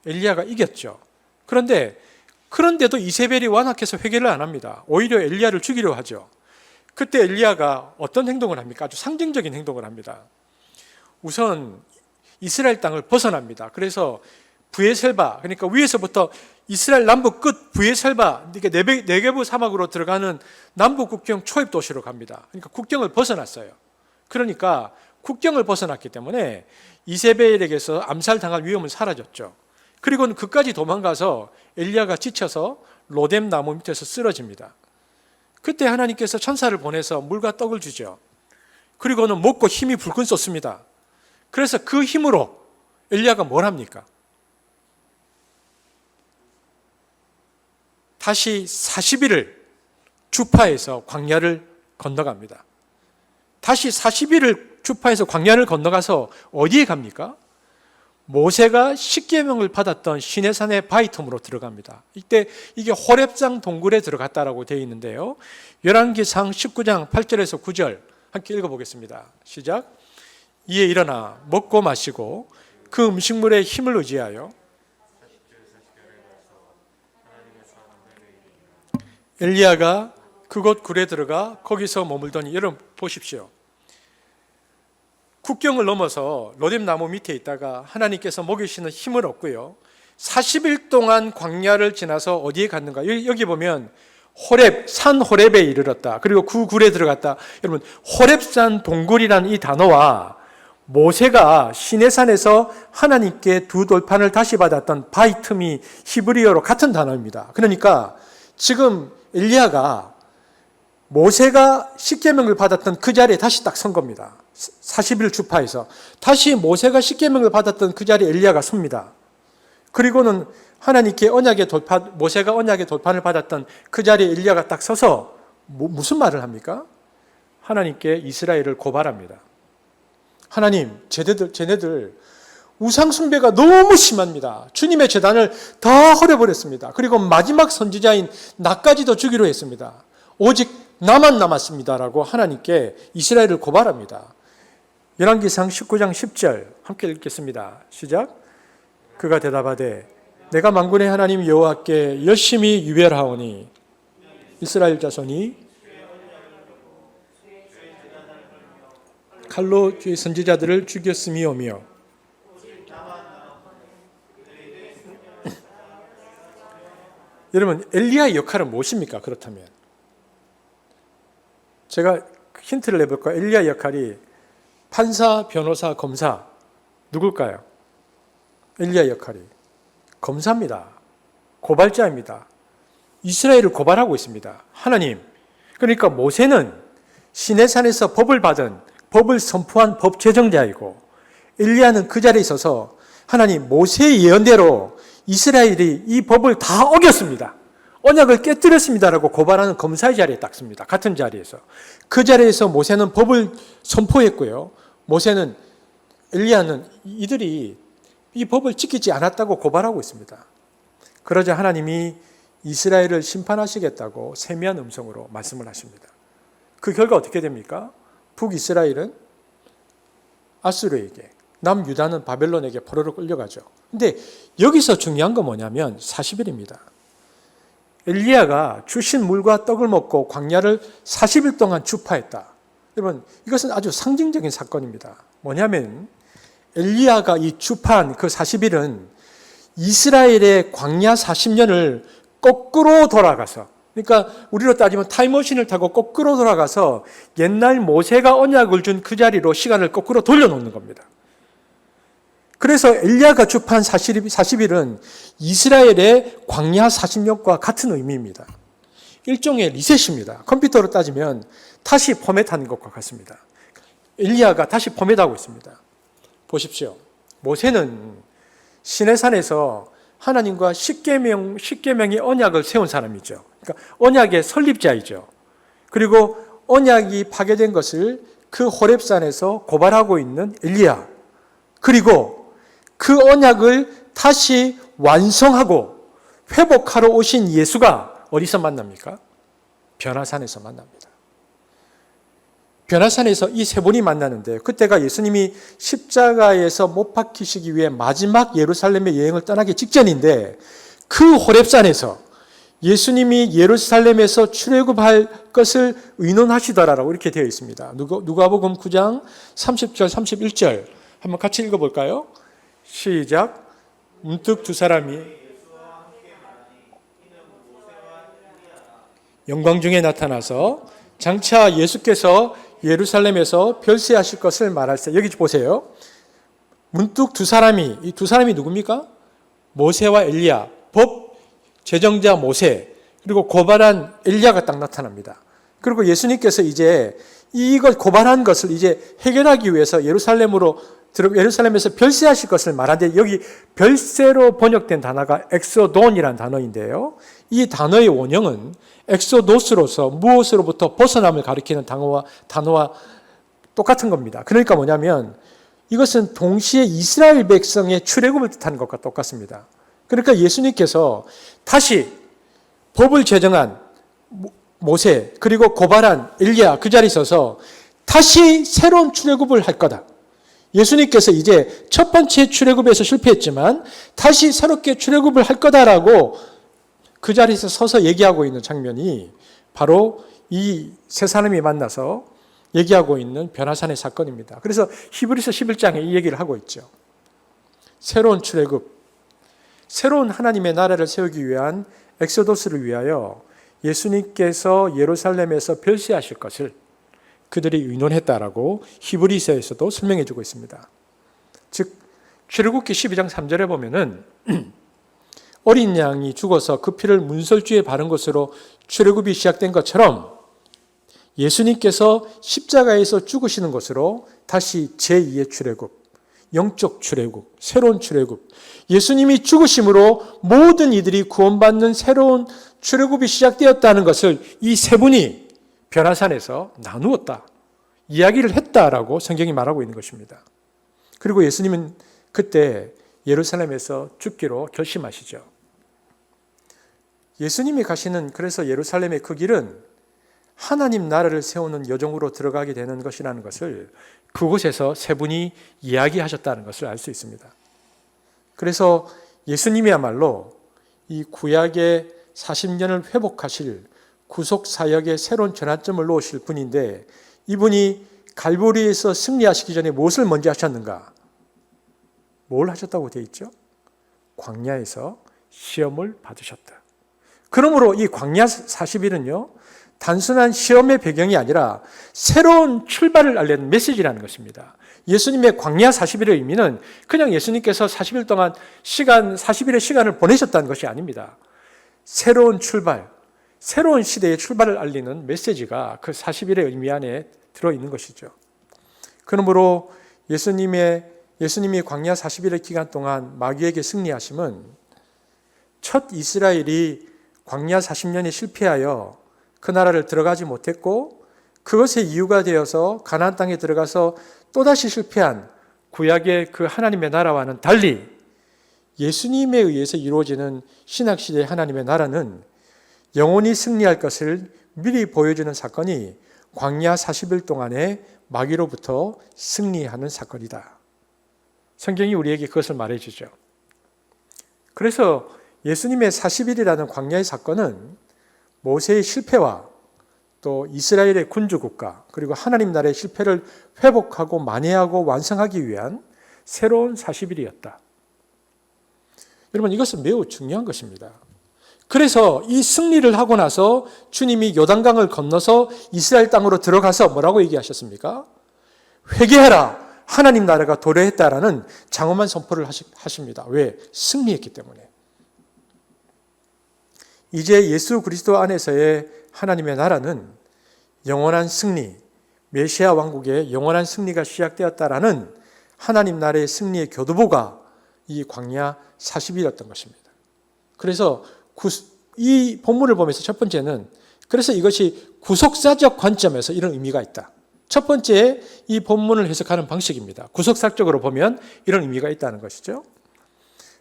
엘리야가 이겼죠. 그런데도 이세벨이 완악해서 회개를 안 합니다. 오히려 엘리야를 죽이려 하죠. 그때 엘리야가 어떤 행동을 합니까? 아주 상징적인 행동을 합니다. 우선 이스라엘 땅을 벗어납니다. 그래서 브에셀바, 그러니까 위에서부터 이스라엘 남북 끝 브에셀바, 그러니까 네게부 사막으로 들어가는 남북 국경 초입 도시로 갑니다. 그러니까 국경을 벗어났어요. 그러니까 국경을 벗어났기 때문에 이세벨에게서 암살당할 위험은 사라졌죠. 그리고는 그까지 도망가서 엘리야가 지쳐서 로뎀 나무 밑에서 쓰러집니다. 그때 하나님께서 천사를 보내서 물과 떡을 주죠. 그리고는 먹고 힘이 불끈 솟습니다. 그래서 그 힘으로 엘리야가 뭘 합니까? 다시 40일을 주파해서 광야를 건너갑니다. 다시 40일을 주파해서 광야를 건너가서 어디에 갑니까? 모세가 십계명을 받았던 시내산의 바위틈으로 들어갑니다. 이때 이게 호렙산 동굴에 들어갔다라고 되어 있는데요, 열왕기상 19장 8절에서 9절 함께 읽어보겠습니다. 시작. 이에 일어나 먹고 마시고 그 음식물의 힘을 의지하여 엘리야가 그곳 굴에 들어가 거기서 머물더니, 여러분 보십시오. 국경을 넘어서 로뎀 나무 밑에 있다가 하나님께서 먹이시는 힘을 얻고요, 40일 동안 광야를 지나서 어디에 갔는가? 여기 보면 산 호렙에 이르렀다. 그리고 그 굴에 들어갔다. 여러분, 호렙산 동굴이라는 이 단어와 모세가 시내산에서 하나님께 두 돌판을 다시 받았던 바위틈이 히브리어로 같은 단어입니다. 그러니까 지금 엘리야가 모세가 십계명을 받았던 그 자리에 다시 딱 선 겁니다. 40일 주파에서 다시 모세가 십계명을 받았던 그 자리에 엘리야가 섭니다. 그리고는 하나님께 모세가 언약의 돌판을 받았던 그 자리에 엘리야가 딱 서서 무슨 말을 합니까? 하나님께 이스라엘을 고발합니다. 하나님, 쟤네들 우상 숭배가 너무 심합니다. 주님의 제단을 다 헐어버렸습니다. 그리고 마지막 선지자인 나까지도 주기로 했습니다. 오직 나만 남았습니다라고 하나님께 이스라엘을 고발합니다. 열왕기상 19장 10절 함께 읽겠습니다. 시작. 그가 대답하되 내가 만군의 하나님 여호와께 열심히 유별하오니 이스라엘 자손이 칼로 주의 선지자들을 죽였음이오며. 여러분, 엘리야의 역할은 무엇입니까? 그렇다면 제가 힌트를 내볼까요? 엘리야의 역할이 판사, 변호사, 검사 누굴까요? 엘리야의 역할이 검사입니다. 고발자입니다. 이스라엘을 고발하고 있습니다. 하나님. 그러니까 모세는 시내산에서 법을 받은, 법을 선포한 법 제정자이고, 엘리야는 그 자리에 있어서 하나님, 모세의 예언대로 이스라엘이 이 법을 다 어겼습니다. 언약을 깨뜨렸습니다라고 고발하는 검사의 자리에 딱 섭니다. 같은 자리에서. 그 자리에서 모세는 법을 선포했고요. 모세는, 엘리야는 이들이 이 법을 지키지 않았다고 고발하고 있습니다. 그러자 하나님이 이스라엘을 심판하시겠다고 세미한 음성으로 말씀을 하십니다. 그 결과 어떻게 됩니까? 북이스라엘은 아수르에게, 남유다는 바벨론에게 포로로 끌려가죠. 근데 여기서 중요한 건 뭐냐면 40일입니다. 엘리야가 주신 물과 떡을 먹고 광야를 40일 동안 주파했다. 여러분, 이것은 아주 상징적인 사건입니다. 뭐냐면 엘리야가 이 주파한 그 40일은 이스라엘의 광야 40년을 거꾸로 돌아가서, 그러니까 우리로 따지면 타임머신을 타고 거꾸로 돌아가서 옛날 모세가 언약을 준 그 자리로 시간을 거꾸로 돌려놓는 겁니다. 그래서 엘리야가 주파한 40일은 이스라엘의 광야 40년과 같은 의미입니다. 일종의 리셋입니다. 컴퓨터로 따지면 다시 포맷하는 것과 같습니다. 엘리야가 다시 포맷하고 있습니다. 보십시오. 모세는 시내산에서 하나님과 십계명의 언약을 세운 사람이죠. 그러니까 언약의 설립자이죠. 그리고 언약이 파괴된 것을 그 호렙산에서 고발하고 있는 엘리야. 그리고 그 언약을 다시 완성하고 회복하러 오신 예수가 어디서 만납니까? 변화산에서 만납니다. 변화산에서 이 세 분이 만나는데, 그때가 예수님이 십자가에서 못 박히시기 위해 마지막 예루살렘의 여행을 떠나기 직전인데, 그 호렙산에서 예수님이 예루살렘에서 출애굽할 것을 의논하시더라라고 이렇게 되어 있습니다. 누가복음 9장 30절 31절 한번 같이 읽어볼까요? 시작. 문득 두 사람이 영광 중에 나타나서 장차 예수께서 예루살렘에서 별세하실 것을 말할세. 여기 보세요. 문득 두 사람이, 이 두 사람이 누굽니까? 모세와 엘리야, 법 제정자 모세, 그리고 고발한 엘리야가 딱 나타납니다. 그리고 예수님께서 이제 이걸 고발한 것을 이제 해결하기 위해서 예루살렘에서 별세하실 것을 말하는데, 여기 별세로 번역된 단어가 엑소돈이라는 단어인데요. 이 단어의 원형은 엑소도스로서 무엇으로부터 벗어남을 가리키는 단어와 똑같은 겁니다. 그러니까 뭐냐면 이것은 동시에 이스라엘 백성의 출애굽을 뜻하는 것과 똑같습니다. 그러니까 예수님께서 다시 법을 제정한 모세, 그리고 고발한 엘리야, 그 자리에 서서 다시 새로운 출애굽을 할 거다. 예수님께서 이제 첫 번째 출애굽에서 실패했지만 다시 새롭게 출애굽을 할 거다라고 그 자리에서 서서 얘기하고 있는 장면이 바로 이 세 사람이 만나서 얘기하고 있는 변화산의 사건입니다. 그래서 히브리서 11장에 이 얘기를 하고 있죠. 새로운 출애굽, 새로운 하나님의 나라를 세우기 위한 엑소도스를 위하여 예수님께서 예루살렘에서 별세하실 것을 그들이 의논했다라고 히브리서에서도 설명해 주고 있습니다. 즉 출애굽기 12장 3절에 보면은 어린 양이 죽어서 그 피를 문설주에 바른 것으로 출애굽이 시작된 것처럼 예수님께서 십자가에서 죽으시는 것으로 다시 제2의 출애굽, 영적 출애굽, 새로운 출애굽, 예수님이 죽으심으로 모든 이들이 구원받는 새로운 출애굽이 시작되었다는 것을 이 세 분이 변화산에서 나누었다, 이야기를 했다라고 성경이 말하고 있는 것입니다. 그리고 예수님은 그때 예루살렘에서 죽기로 결심하시죠. 예수님이 가시는 그래서 예루살렘의 그 길은 하나님 나라를 세우는 여정으로 들어가게 되는 것이라는 것을 그곳에서 세 분이 이야기하셨다는 것을 알 수 있습니다. 그래서 예수님이야말로 이 구약의 40년을 회복하실 구속 사역의 새로운 전환점을 놓으실 분인데, 이분이 갈보리에서 승리하시기 전에 무엇을 먼저 하셨는가? 뭘 하셨다고 되어 있죠? 광야에서 시험을 받으셨다. 그러므로 이 광야 40일은요, 단순한 시험의 배경이 아니라 새로운 출발을 알리는 메시지라는 것입니다. 예수님의 광야 40일의 의미는 그냥 예수님께서 40일 동안 40일의 시간을 보내셨다는 것이 아닙니다. 새로운 출발, 새로운 시대의 출발을 알리는 메시지가 그 40일의 의미 안에 들어있는 것이죠. 그러므로 예수님이 광야 40일의 기간 동안 마귀에게 승리하심은 첫 이스라엘이 광야 40년에 실패하여 그 나라를 들어가지 못했고, 그것의 이유가 되어서 가나안 땅에 들어가서 또다시 실패한 구약의 그 하나님의 나라와는 달리 예수님에 의해서 이루어지는 신약시대의 하나님의 나라는 영원히 승리할 것을 미리 보여주는 사건이 광야 40일 동안에 마귀로부터 승리하는 사건이다. 성경이 우리에게 그것을 말해주죠. 그래서 예수님의 40일이라는 광야의 사건은 모세의 실패와 또 이스라엘의 군주국가, 그리고 하나님 나라의 실패를 회복하고 만회하고 완성하기 위한 새로운 40일이었다. 여러분, 이것은 매우 중요한 것입니다. 그래서 이 승리를 하고 나서 주님이 요단강을 건너서 이스라엘 땅으로 들어가서 뭐라고 얘기하셨습니까? 회개하라, 하나님 나라가 도래했다라는 장엄한 선포를 하십니다. 왜? 승리했기 때문에. 이제 예수 그리스도 안에서의 하나님의 나라는 영원한 승리, 메시아 왕국의 영원한 승리가 시작되었다라는 하나님 나라의 승리의 교두보가 이 광야 40일이었던 것입니다. 그래서 이 본문을 보면서 첫 번째는, 그래서 이것이 구속사적 관점에서 이런 의미가 있다. 첫 번째, 이 본문을 해석하는 방식입니다. 구속사적으로 보면 이런 의미가 있다는 것이죠.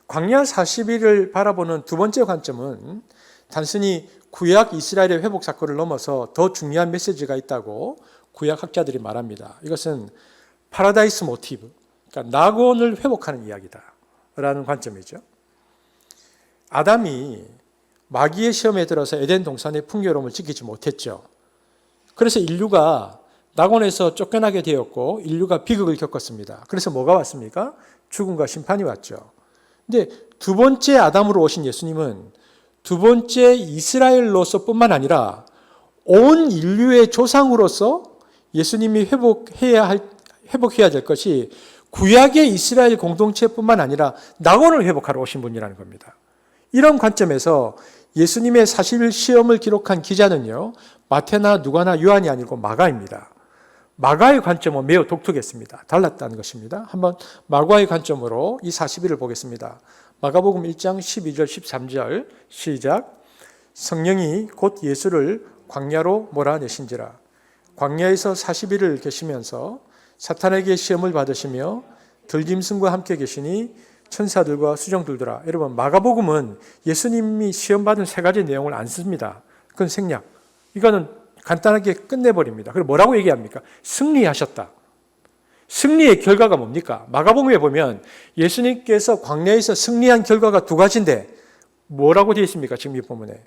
광야 40일을 바라보는 두 번째 관점은 단순히 구약 이스라엘의 회복 사건을 넘어서 더 중요한 메시지가 있다고 구약 학자들이 말합니다. 이것은 파라다이스 모티브, 그러니까 낙원을 회복하는 이야기다라는 관점이죠. 아담이 마귀의 시험에 들어서 에덴 동산의 풍요로움을 지키지 못했죠. 그래서 인류가 낙원에서 쫓겨나게 되었고 인류가 비극을 겪었습니다. 그래서 뭐가 왔습니까? 죽음과 심판이 왔죠. 근데 두 번째 아담으로 오신 예수님은 두 번째 이스라엘로서 뿐만 아니라 온 인류의 조상으로서 예수님이 회복해야 될 것이 구약의 이스라엘 공동체뿐만 아니라 낙원을 회복하러 오신 분이라는 겁니다. 이런 관점에서 예수님의 40일 시험을 기록한 기자는요, 마태나 누가나 요한이 아니고 마가입니다. 마가의 관점은 매우 독특했습니다. 달랐다는 것입니다. 한번 마가의 관점으로 이 40일을 보겠습니다. 마가복음 1장 12절 13절 시작. 성령이 곧 예수를 광야로 몰아내신지라. 광야에서 40일을 계시면서 사탄에게 시험을 받으시며 들짐승과 함께 계시니 천사들과 수정들더라. 여러분, 마가복음은 예수님이 시험받은 세 가지 내용을 안 씁니다. 그건 생략. 이거는 간단하게 끝내버립니다. 그리고 뭐라고 얘기합니까? 승리하셨다. 승리의 결과가 뭡니까? 마가복음에 보면 예수님께서 광야에서 승리한 결과가 두 가지인데 뭐라고 되어 있습니까? 지금 이 본문에.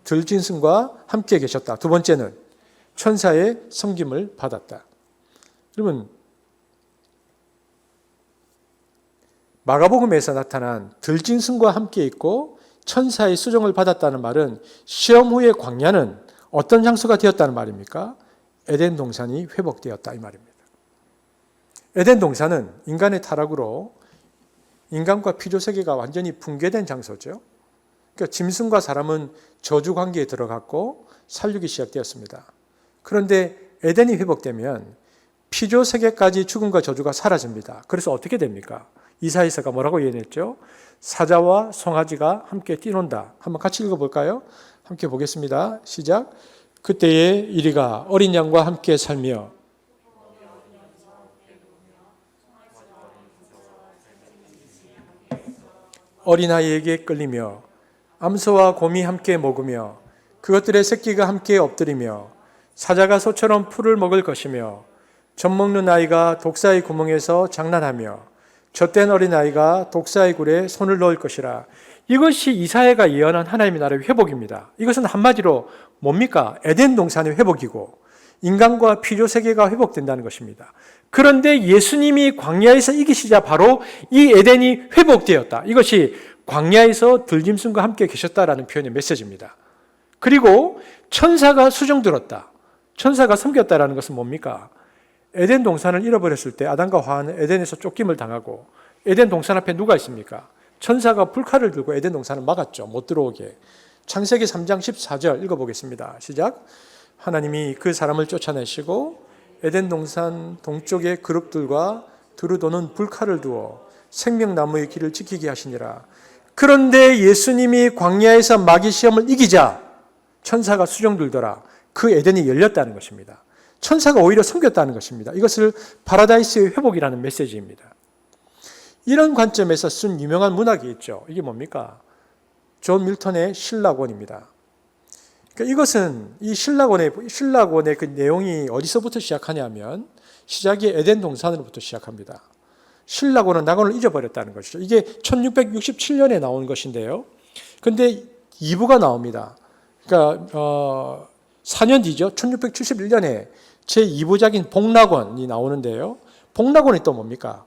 들짐승과 함께 계셨다. 두 번째는 천사의 섬김을 받았다. 여러분, 마가복음에서 나타난 들짐승과 함께 있고 천사의 수정을 받았다는 말은 시험 후의 광야는 어떤 장소가 되었다는 말입니까? 에덴 동산이 회복되었다, 이 말입니다. 에덴 동산은 인간의 타락으로 인간과 피조 세계가 완전히 붕괴된 장소죠. 그러니까 짐승과 사람은 저주 관계에 들어갔고 살육이 시작되었습니다. 그런데 에덴이 회복되면 피조 세계까지 죽음과 저주가 사라집니다. 그래서 어떻게 됩니까? 이사야서가 뭐라고 예언했죠? 사자와 송아지가 함께 뛰논다. 한번 같이 읽어볼까요? 함께 보겠습니다. 시작. 그때에 이리가 어린 양과 함께 살며 어린아이에게 끌리며 암소와 곰이 함께 먹으며 그것들의 새끼가 함께 엎드리며 사자가 소처럼 풀을 먹을 것이며 젖 먹는 아이가 독사의 구멍에서 장난하며 젖된 어린아이가 독사의 굴에 손을 넣을 것이라. 이것이 이사야가 예언한 하나님의 나라의 회복입니다. 이것은 한마디로 뭡니까? 에덴 동산의 회복이고 인간과 피조 세계가 회복된다는 것입니다. 그런데 예수님이 광야에서 이기시자 바로 이 에덴이 회복되었다. 이것이 광야에서 들짐승과 함께 계셨다라는 표현의 메시지입니다. 그리고 천사가 수종들었다. 천사가 섬겼다라는 것은 뭡니까? 에덴 동산을 잃어버렸을 때 아담과 하와는 에덴에서 쫓김을 당하고 에덴 동산 앞에 누가 있습니까? 천사가 불칼을 들고 에덴 동산을 막았죠. 못 들어오게. 창세기 3장 14절 읽어보겠습니다. 시작. 하나님이 그 사람을 쫓아내시고 에덴 동산 동쪽에 그룹들과 두루 도는 불칼을 두어 생명나무의 길을 지키게 하시니라. 그런데 예수님이 광야에서 마귀 시험을 이기자 천사가 수종들더라. 그 에덴이 열렸다는 것입니다. 천사가 오히려 섬겼다는 것입니다. 이것을 파라다이스의 회복이라는 메시지입니다. 이런 관점에서 쓴 유명한 문학이 있죠. 이게 뭡니까? 존 밀턴의 신라곤입니다. 그러니까 이것은 이 신라곤의 그 내용이 어디서부터 시작하냐면 시작이 에덴 동산으로부터 시작합니다. 신라곤은 낙원을 잊어버렸다는 것이죠. 이게 1667년에 나온 것인데요. 그런데 2부가 나옵니다. 그러니까 4년 뒤죠. 1671년에 제2부작인 복낙원이 나오는데요. 복낙원이 또 뭡니까?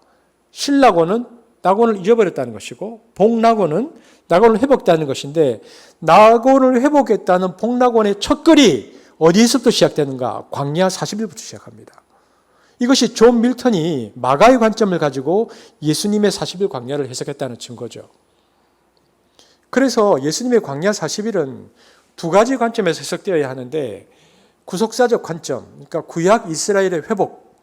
신라곤은 낙원을 잊어버렸다는 것이고 복낙원은 낙원을 회복했다는 것인데 낙원을 회복했다는 복낙원의 첫 글이 어디에서부터 시작되는가? 광야 40일부터 시작합니다. 이것이 존 밀턴이 마가의 관점을 가지고 예수님의 40일 광야를 해석했다는 증거죠. 그래서 예수님의 광야 40일은 두 가지 관점에서 해석되어야 하는데 구속사적 관점, 그러니까 구약 이스라엘의 회복,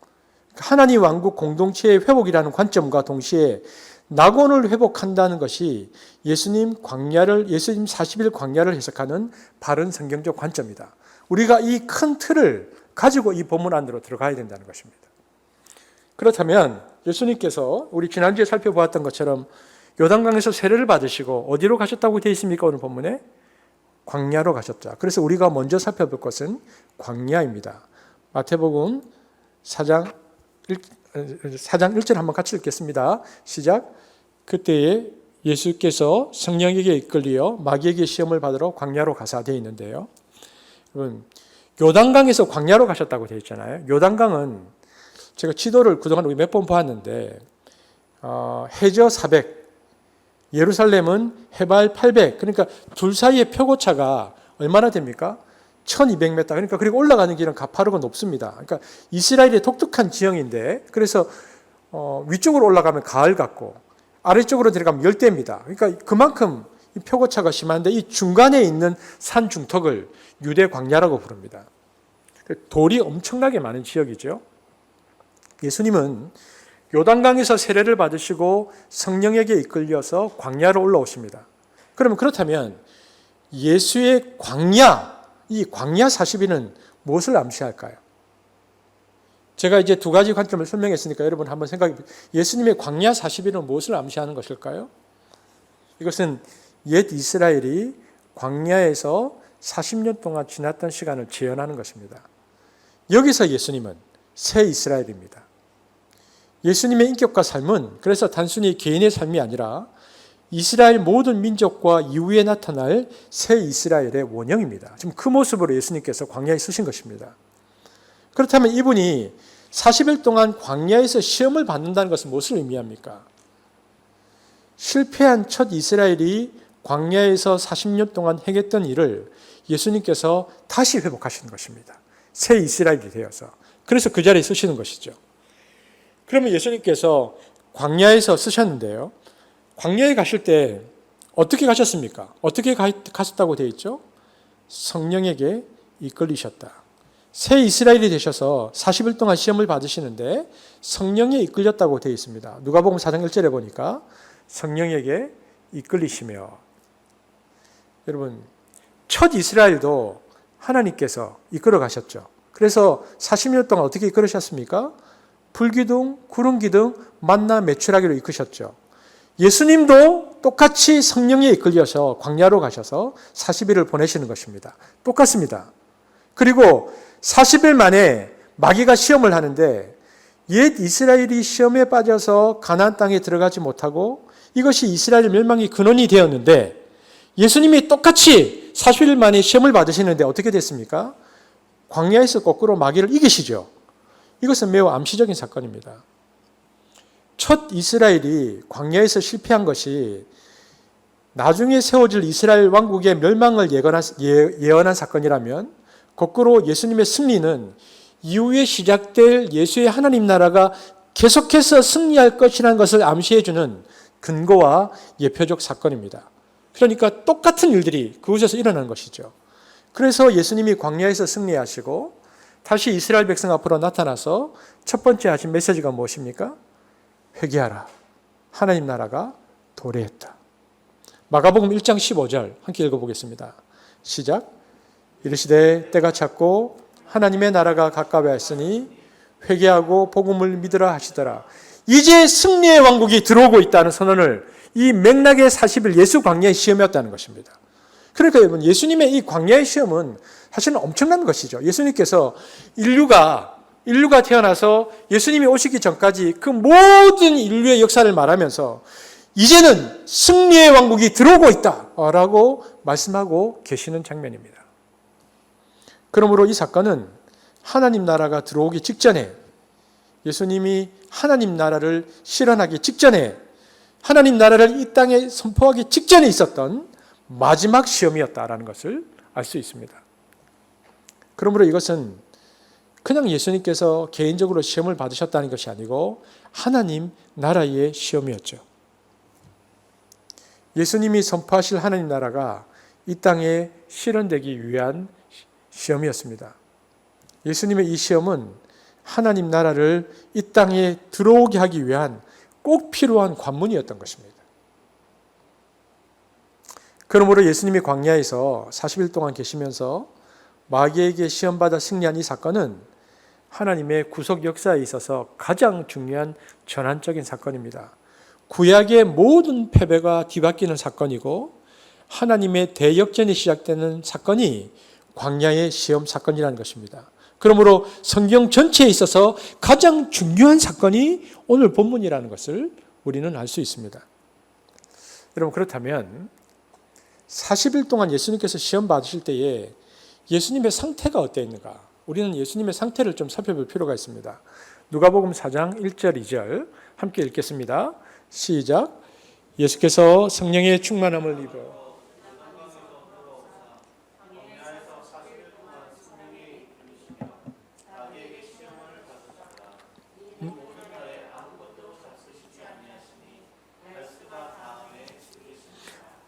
하나님 왕국 공동체의 회복이라는 관점과 동시에 낙원을 회복한다는 것이 예수님 40일 광야를 해석하는 바른 성경적 관점이다. 우리가 이 큰 틀을 가지고 이 본문 안으로 들어가야 된다는 것입니다. 그렇다면 예수님께서 우리 지난주에 살펴보았던 것처럼 요단강에서 세례를 받으시고 어디로 가셨다고 되어 있습니까? 오늘 본문에? 광야로 가셨다. 그래서 우리가 먼저 살펴볼 것은 광야입니다. 마태복음 4장 1절 한번 같이 읽겠습니다. 시작. 그때에 예수께서 성령에게 이끌리어 마귀에게 시험을 받으러 광야로 가사 되어 있는데요. 여러분, 요단강에서 광야로 가셨다고 되어 있잖아요. 요단강은 제가 지도를 그동안 몇 번 보았는데 해저 400, 예루살렘은 해발 800, 그러니까 둘 사이의 표고차가 얼마나 됩니까? 1200m. 그러니까 그리고 올라가는 길은 가파르고 높습니다. 그러니까 이스라엘의 독특한 지형인데 그래서 위쪽으로 올라가면 가을 같고 아래쪽으로 들어가면 열대입니다. 그러니까 그만큼 이 표고차가 심한데 이 중간에 있는 산 중턱을 유대 광야라고 부릅니다. 돌이 엄청나게 많은 지역이죠. 예수님은 요단강에서 세례를 받으시고 성령에게 이끌려서 광야로 올라오십니다. 그러면 그렇다면 예수의 광야, 이 광야 40일은 무엇을 암시할까요? 제가 이제 두 가지 관점을 설명했으니까 여러분 한번 생각해 보세요. 예수님의 광야 40일은 무엇을 암시하는 것일까요? 이것은 옛 이스라엘이 광야에서 40년 동안 지났던 시간을 재현하는 것입니다. 여기서 예수님은 새 이스라엘입니다. 예수님의 인격과 삶은 그래서 단순히 개인의 삶이 아니라 이스라엘 모든 민족과 이후에 나타날 새 이스라엘의 원형입니다. 지금 그 모습으로 예수님께서 광야에 서신 것입니다. 그렇다면 이분이 40일 동안 광야에서 시험을 받는다는 것은 무엇을 의미합니까? 실패한 첫 이스라엘이 광야에서 40년 동안 행했던 일을 예수님께서 다시 회복하시는 것입니다. 새 이스라엘이 되어서. 그래서 그 자리에 서시는 것이죠. 그러면 예수님께서 광야에서 쓰셨는데요. 광야에 가실 때 어떻게 가셨습니까? 어떻게 가셨다고 되어 있죠? 성령에게 이끌리셨다. 새 이스라엘이 되셔서 40일 동안 시험을 받으시는데 성령에 이끌렸다고 되어 있습니다. 누가복음 4장 1절에 보니까 성령에게 이끌리시며. 여러분, 첫 이스라엘도 하나님께서 이끌어 가셨죠. 그래서 40년 동안 어떻게 이끌으셨습니까? 불기둥, 구름기둥, 만나 매출하기로 이끄셨죠. 예수님도 똑같이 성령에 이끌려서 광야로 가셔서 40일을 보내시는 것입니다. 똑같습니다. 그리고 40일 만에 마귀가 시험을 하는데 옛 이스라엘이 시험에 빠져서 가나안 땅에 들어가지 못하고 이것이 이스라엘 멸망의 근원이 되었는데 예수님이 똑같이 40일 만에 시험을 받으시는데 어떻게 됐습니까? 광야에서 거꾸로 마귀를 이기시죠. 이것은 매우 암시적인 사건입니다. 첫 이스라엘이 광야에서 실패한 것이 나중에 세워질 이스라엘 왕국의 멸망을 예언한 사건이라면 거꾸로 예수님의 승리는 이후에 시작될 예수의 하나님 나라가 계속해서 승리할 것이라는 것을 암시해주는 근거와 예표적 사건입니다. 그러니까 똑같은 일들이 그곳에서 일어나는 것이죠. 그래서 예수님이 광야에서 승리하시고 다시 이스라엘 백성 앞으로 나타나서 첫 번째 하신 메시지가 무엇입니까? 회개하라. 하나님 나라가 도래했다. 마가복음 1장 15절 함께 읽어보겠습니다. 시작. 이르시되 때가 찼고 하나님의 나라가 가까이 왔으니 회개하고 복음을 믿으라 하시더라. 이제 승리의 왕국이 들어오고 있다는 선언을 이 맥락의 40일 예수 광야의 시험이었다는 것입니다. 그러니까 여러분 예수님의 이 광야의 시험은 사실은 엄청난 것이죠. 예수님께서 인류가 태어나서 예수님이 오시기 전까지 그 모든 인류의 역사를 말하면서 이제는 승리의 왕국이 들어오고 있다라고 말씀하고 계시는 장면입니다. 그러므로 이 사건은 하나님 나라가 들어오기 직전에 예수님이 하나님 나라를 실현하기 직전에 하나님 나라를 이 땅에 선포하기 직전에 있었던 마지막 시험이었다라는 것을 알 수 있습니다. 그러므로 이것은 그냥 예수님께서 개인적으로 시험을 받으셨다는 것이 아니고 하나님 나라의 시험이었죠. 예수님이 선포하실 하나님 나라가 이 땅에 실현되기 위한 시험이었습니다. 예수님의 이 시험은 하나님 나라를 이 땅에 들어오게 하기 위한 꼭 필요한 관문이었던 것입니다. 그러므로 예수님이 광야에서 40일 동안 계시면서 마귀에게 시험받아 승리한 이 사건은 하나님의 구속 역사에 있어서 가장 중요한 전환적인 사건입니다. 구약의 모든 패배가 뒤바뀌는 사건이고 하나님의 대역전이 시작되는 사건이 광야의 시험 사건이라는 것입니다. 그러므로 성경 전체에 있어서 가장 중요한 사건이 오늘 본문이라는 것을 우리는 알 수 있습니다. 여러분 그렇다면 40일 동안 예수님께서 시험 받으실 때에 예수님의 상태가 어땠는가? 우리는 예수님의 상태를 좀 살펴볼 필요가 있습니다. 누가복음 4장 1절 2절 함께 읽겠습니다. 시작. 예수께서 성령의 충만함을 입어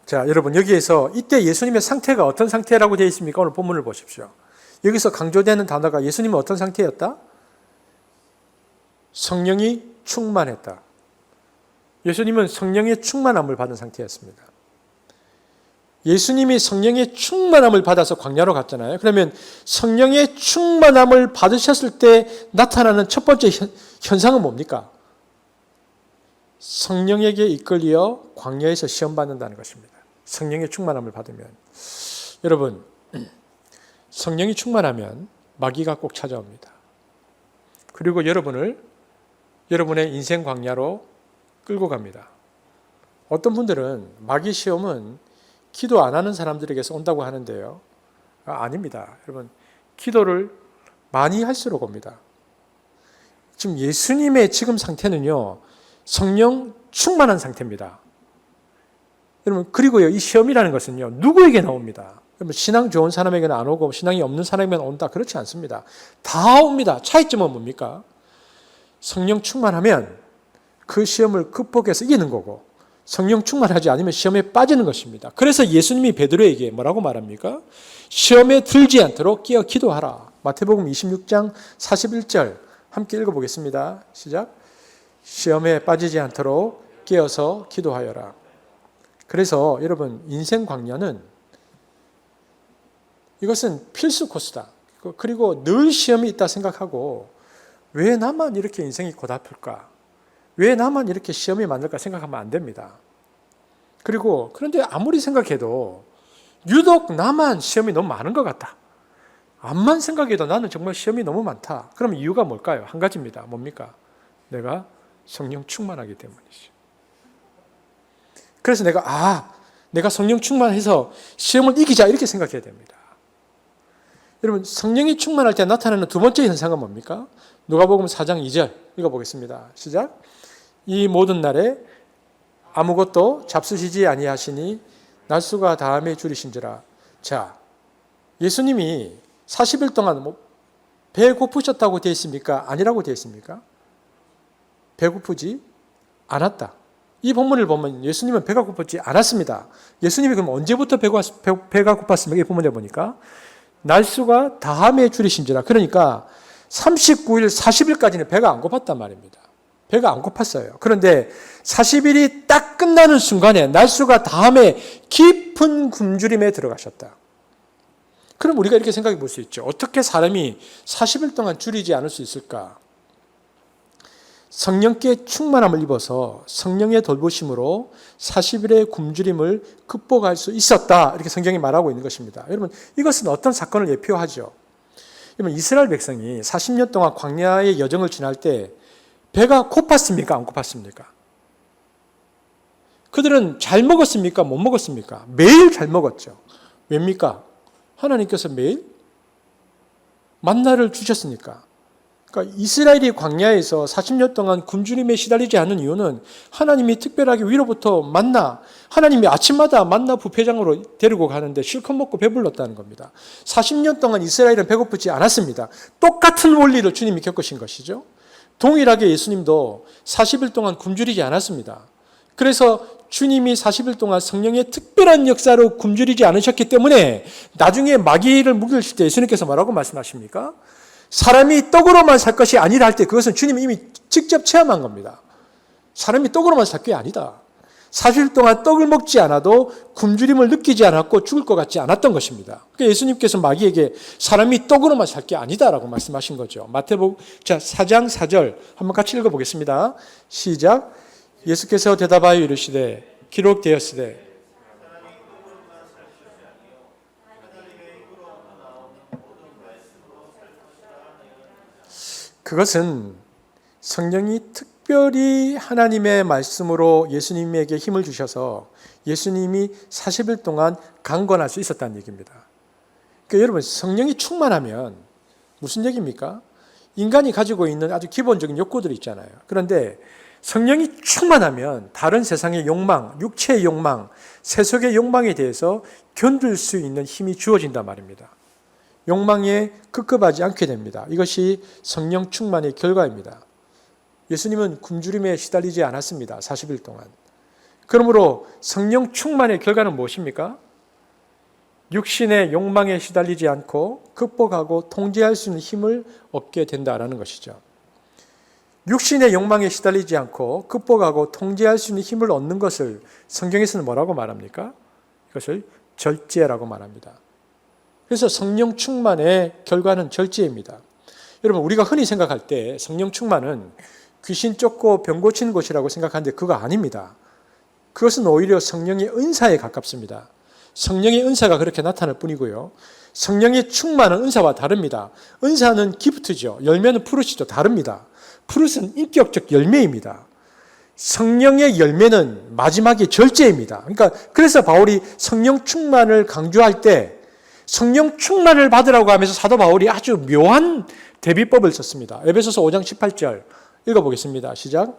자, 여러분 여기에서 이때 예수님의 상태가 어떤 상태라고 되어 있습니까? 오늘 본문을 보십시오. 여기서 강조되는 단어가 예수님은 어떤 상태였다? 성령이 충만했다. 예수님은 성령의 충만함을 받은 상태였습니다. 예수님이 성령의 충만함을 받아서 광야로 갔잖아요. 그러면 성령의 충만함을 받으셨을 때 나타나는 첫 번째 현상은 뭡니까? 성령에게 이끌려 광야에서 시험받는다는 것입니다. 성령의 충만함을 받으면. 여러분, 성령이 충만하면 마귀가 꼭 찾아옵니다. 그리고 여러분을 여러분의 인생 광야로 끌고 갑니다. 어떤 분들은 마귀 시험은 기도 안 하는 사람들에게서 온다고 하는데요. 아닙니다. 여러분, 기도를 많이 할수록 옵니다. 지금 예수님의 지금 상태는요, 성령 충만한 상태입니다. 여러분, 그리고요, 이 시험이라는 것은요, 누구에게 나옵니다. 여러분, 신앙 좋은 사람에게는 안 오고, 신앙이 없는 사람에게는 온다. 그렇지 않습니다. 다 옵니다. 차이점은 뭡니까? 성령 충만하면 그 시험을 극복해서 이기는 거고, 성령 충만하지 않으면 시험에 빠지는 것입니다. 그래서 예수님이 베드로에게 뭐라고 말합니까? 시험에 들지 않도록 끼어 기도하라. 마태복음 26장 41절 함께 읽어보겠습니다. 시작. 시험에 빠지지 않도록 끼어서 기도하여라. 그래서 여러분 인생 광야는 이것은 필수 코스다. 그리고 늘 시험이 있다 생각하고 왜 나만 이렇게 인생이 고달플까? 왜 나만 이렇게 시험이 많을까 생각하면 안 됩니다. 그런데 아무리 생각해도 유독 나만 시험이 너무 많은 것 같다. 암만 생각해도 나는 정말 시험이 너무 많다. 그럼 이유가 뭘까요? 한 가지입니다. 뭡니까? 내가 성령 충만하기 때문이죠. 그래서 내가 성령 충만해서 시험을 이기자 이렇게 생각해야 됩니다. 여러분, 성령이 충만할 때 나타나는 두 번째 현상은 뭡니까? 누가복음 4장 2절 읽어보겠습니다. 시작. 이 모든 날에 아무것도 잡수시지 아니하시니 날수가 다함에 줄이신지라. 자, 예수님이 40일 동안 배 고프셨다고 되어 있습니까? 아니라고 되어 있습니까? 배고프지 않았다. 이 본문을 보면 예수님은 배가 고팠지 않았습니다. 예수님이 그럼 언제부터 배가 고팠습니까? 이 본문에 보니까 날수가 다함에 줄이신지라. 그러니까 39일, 40일까지는 배가 안 고팠단 말입니다. 배가 안 고팠어요. 그런데 40일이 딱 끝나는 순간에 날수가 다함에 깊은 굶주림에 들어가셨다. 그럼 우리가 이렇게 생각해 볼 수 있죠. 어떻게 사람이 40일 동안 줄이지 않을 수 있을까? 성령께 충만함을 입어서 성령의 돌보심으로 40일의 굶주림을 극복할 수 있었다. 이렇게 성경이 말하고 있는 것입니다. 여러분, 이것은 어떤 사건을 예표하죠? 여러분, 이스라엘 백성이 40년 동안 광야의 여정을 지날 때 배가 고팠습니까? 안 고팠습니까? 그들은 잘 먹었습니까? 못 먹었습니까? 매일 잘 먹었죠. 왜입니까? 하나님께서 매일 만나를 주셨으니까. 그러니까 이스라엘이 광야에서 40년 동안 굶주림에 시달리지 않는 이유는 하나님이 특별하게 위로부터 하나님이 아침마다 만나 부패장으로 데리고 가는데 실컷 먹고 배불렀다는 겁니다. 40년 동안 이스라엘은 배고프지 않았습니다. 똑같은 원리를 주님이 겪으신 것이죠. 동일하게 예수님도 40일 동안 굶주리지 않았습니다. 그래서 주님이 40일 동안 성령의 특별한 역사로 굶주리지 않으셨기 때문에 나중에 마귀를 물리칠 때 예수님께서 뭐라고 말씀하십니까? 사람이 떡으로만 살 것이 아니라 할 때 그것은 주님이 이미 직접 체험한 겁니다. 사람이 떡으로만 살 게 아니다. 40일 동안 떡을 먹지 않아도 굶주림을 느끼지 않았고 죽을 것 같지 않았던 것입니다. 그러니까 예수님께서 마귀에게 사람이 떡으로만 살 게 아니다라고 말씀하신 거죠. 마태복음 4장 4절 한번 같이 읽어보겠습니다. 시작. 예수께서 대답하여 이르시되 기록되었으되 그것은 성령이 특별히 하나님의 말씀으로 예수님에게 힘을 주셔서 예수님이 40일 동안 강건할 수 있었다는 얘기입니다. 그러니까 여러분, 성령이 충만하면 무슨 얘기입니까? 인간이 가지고 있는 아주 기본적인 욕구들이 있잖아요. 그런데 성령이 충만하면 다른 세상의 욕망, 육체의 욕망, 세속의 욕망에 대해서 견딜 수 있는 힘이 주어진단 말입니다. 욕망에 급급하지 않게 됩니다. 이것이 성령 충만의 결과입니다. 예수님은 굶주림에 시달리지 않았습니다. 40일 동안. 그러므로 성령 충만의 결과는 무엇입니까? 육신의 욕망에 시달리지 않고 극복하고 통제할 수 있는 힘을 얻게 된다는 것이죠. 육신의 욕망에 시달리지 않고 극복하고 통제할 수 있는 힘을 얻는 것을 성경에서는 뭐라고 말합니까? 이것을 절제라고 말합니다. 그래서 성령 충만의 결과는 절제입니다. 여러분, 우리가 흔히 생각할 때 성령 충만은 귀신 쫓고 병 고치는 것이라고 생각하는데 그거 아닙니다. 그것은 오히려 성령의 은사에 가깝습니다. 성령의 은사가 그렇게 나타날 뿐이고요. 성령의 충만은 은사와 다릅니다. 은사는 기프트죠. 열매는 프루트죠. 다릅니다. 프루트는 인격적 열매입니다. 성령의 열매는 마지막에 절제입니다. 그러니까 그래서 바울이 성령 충만을 강조할 때 성령 충만을 받으라고 하면서 사도 바울이 아주 묘한 대비법을 썼습니다. 에베소서 5장 18절 읽어보겠습니다. 시작.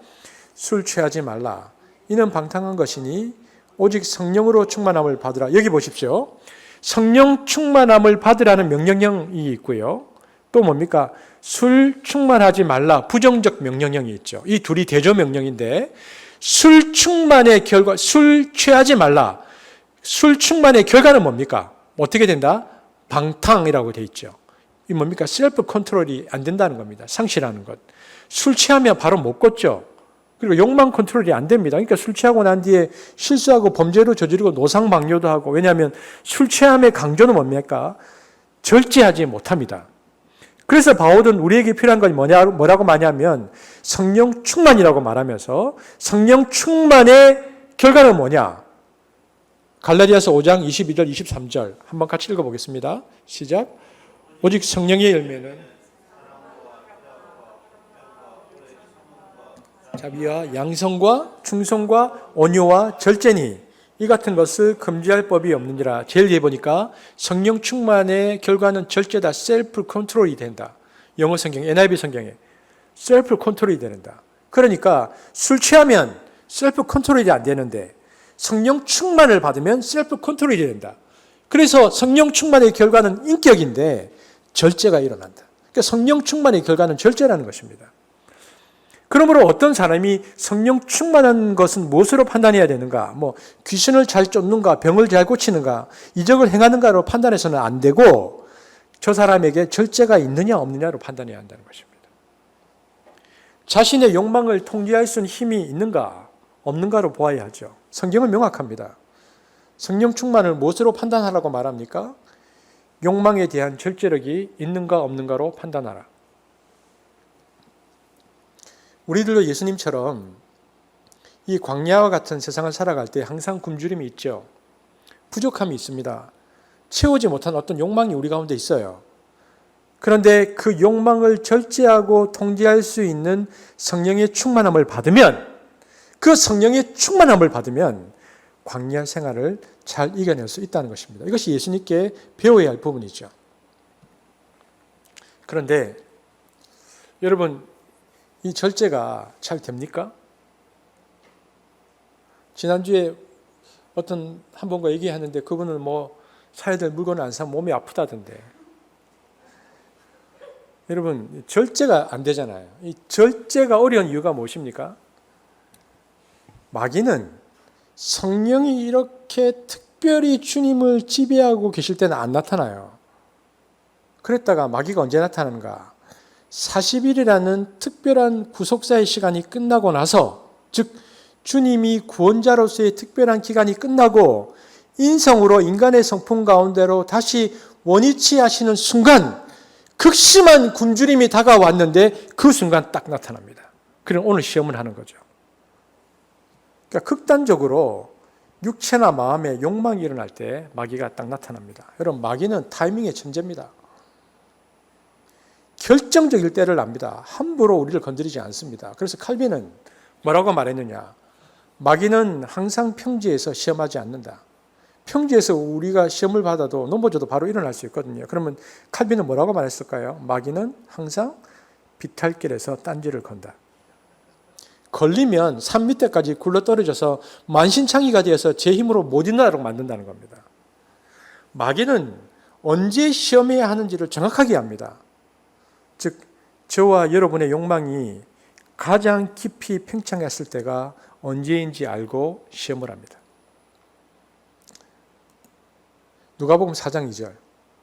술 취하지 말라. 이는 방탕한 것이니 오직 성령으로 충만함을 받으라. 여기 보십시오. 성령 충만함을 받으라는 명령형이 있고요. 또 뭡니까? 술 충만하지 말라. 부정적 명령형이 있죠. 이 둘이 대조 명령인데 술 충만의 결과, 술 취하지 말라. 술 충만의 결과는 뭡니까? 어떻게 된다? 방탕이라고 돼 있죠. 이 뭡니까? 셀프 컨트롤이 안 된다는 겁니다. 상실하는 것. 술 취하면 바로 못 걷죠. 그리고 욕망 컨트롤이 안 됩니다. 그러니까 술 취하고 난 뒤에 실수하고 범죄로 저지르고 노상방뇨도 하고, 왜냐하면 술 취함의 강조는 뭡니까? 절제하지 못합니다. 그래서 바울은 우리에게 필요한 건 뭐라고 말하냐면 성령 충만이라고 말하면서 성령 충만의 결과는 뭐냐? 갈라디아서 5장 22절 23절 한번 같이 읽어보겠습니다. 시작. 오직 성령의 열매는 자비와 양성과 충성과 온유와 절제니 이 같은 것을 금지할 법이 없느니라. 제일 뒤에 보니까 성령 충만의 결과는 절제다. 셀프 컨트롤이 된다. 영어 성경, NIV 성경에 셀프 컨트롤이 된다. 그러니까 술 취하면 셀프 컨트롤이 안 되는데 성령 충만을 받으면 셀프 컨트롤이 된다. 그래서 성령 충만의 결과는 인격인데 절제가 일어난다. 그러니까 성령 충만의 결과는 절제라는 것입니다. 그러므로 어떤 사람이 성령 충만한 것은 무엇으로 판단해야 되는가? 귀신을 잘 쫓는가, 병을 잘 고치는가, 이적을 행하는가로 판단해서는 안 되고 저 사람에게 절제가 있느냐 없느냐로 판단해야 한다는 것입니다. 자신의 욕망을 통제할 수 있는 힘이 있는가 없는가로 보아야 하죠. 성경은 명확합니다. 성령 충만을 무엇으로 판단하라고 말합니까? 욕망에 대한 절제력이 있는가 없는가로 판단하라. 우리들도 예수님처럼 이 광야와 같은 세상을 살아갈 때 항상 굶주림이 있죠. 부족함이 있습니다. 채우지 못한 어떤 욕망이 우리 가운데 있어요. 그런데 그 욕망을 절제하고 통제할 수 있는 성령의 충만함을 받으면, 그 성령의 충만함을 받으면 광야 생활을 잘 이겨낼 수 있다는 것입니다. 이것이 예수님께 배워야 할 부분이죠. 그런데 여러분, 이 절제가 잘 됩니까? 지난주에 한 분과 얘기하는데 그분은 사야 될 물건을 안 사면 몸이 아프다던데. 여러분, 절제가 안 되잖아요. 이 절제가 어려운 이유가 무엇입니까? 마귀는 성령이 이렇게 특별히 주님을 지배하고 계실 때는 안 나타나요. 그랬다가 마귀가 언제 나타나는가? 40일이라는 특별한 구속사의 시간이 끝나고 나서, 즉 주님이 구원자로서의 특별한 기간이 끝나고 인성으로 인간의 성품 가운데로 다시 원위치 하시는 순간 극심한 굶주림이 다가왔는데 그 순간 딱 나타납니다. 그럼 오늘 시험을 하는 거죠. 그러니까 극단적으로 육체나 마음에 욕망이 일어날 때 마귀가 딱 나타납니다. 여러분, 마귀는 타이밍의 천재입니다. 결정적일 때를 압니다. 함부로 우리를 건드리지 않습니다. 그래서 칼빈은 뭐라고 말했느냐? 마귀는 항상 평지에서 시험하지 않는다. 평지에서 우리가 시험을 받아도 넘어져도 바로 일어날 수 있거든요. 그러면 칼빈은 뭐라고 말했을까요? 마귀는 항상 비탈길에서 딴지를 건다. 걸리면 산 밑에까지 굴러떨어져서 만신창이가 되어서 제 힘으로 못 일어나도록 만든다는 겁니다. 마귀는 언제 시험해야 하는지를 정확하게 압니다. 즉 저와 여러분의 욕망이 가장 깊이 팽창했을 때가 언제인지 알고 시험을 합니다. 누가복음 4장 2절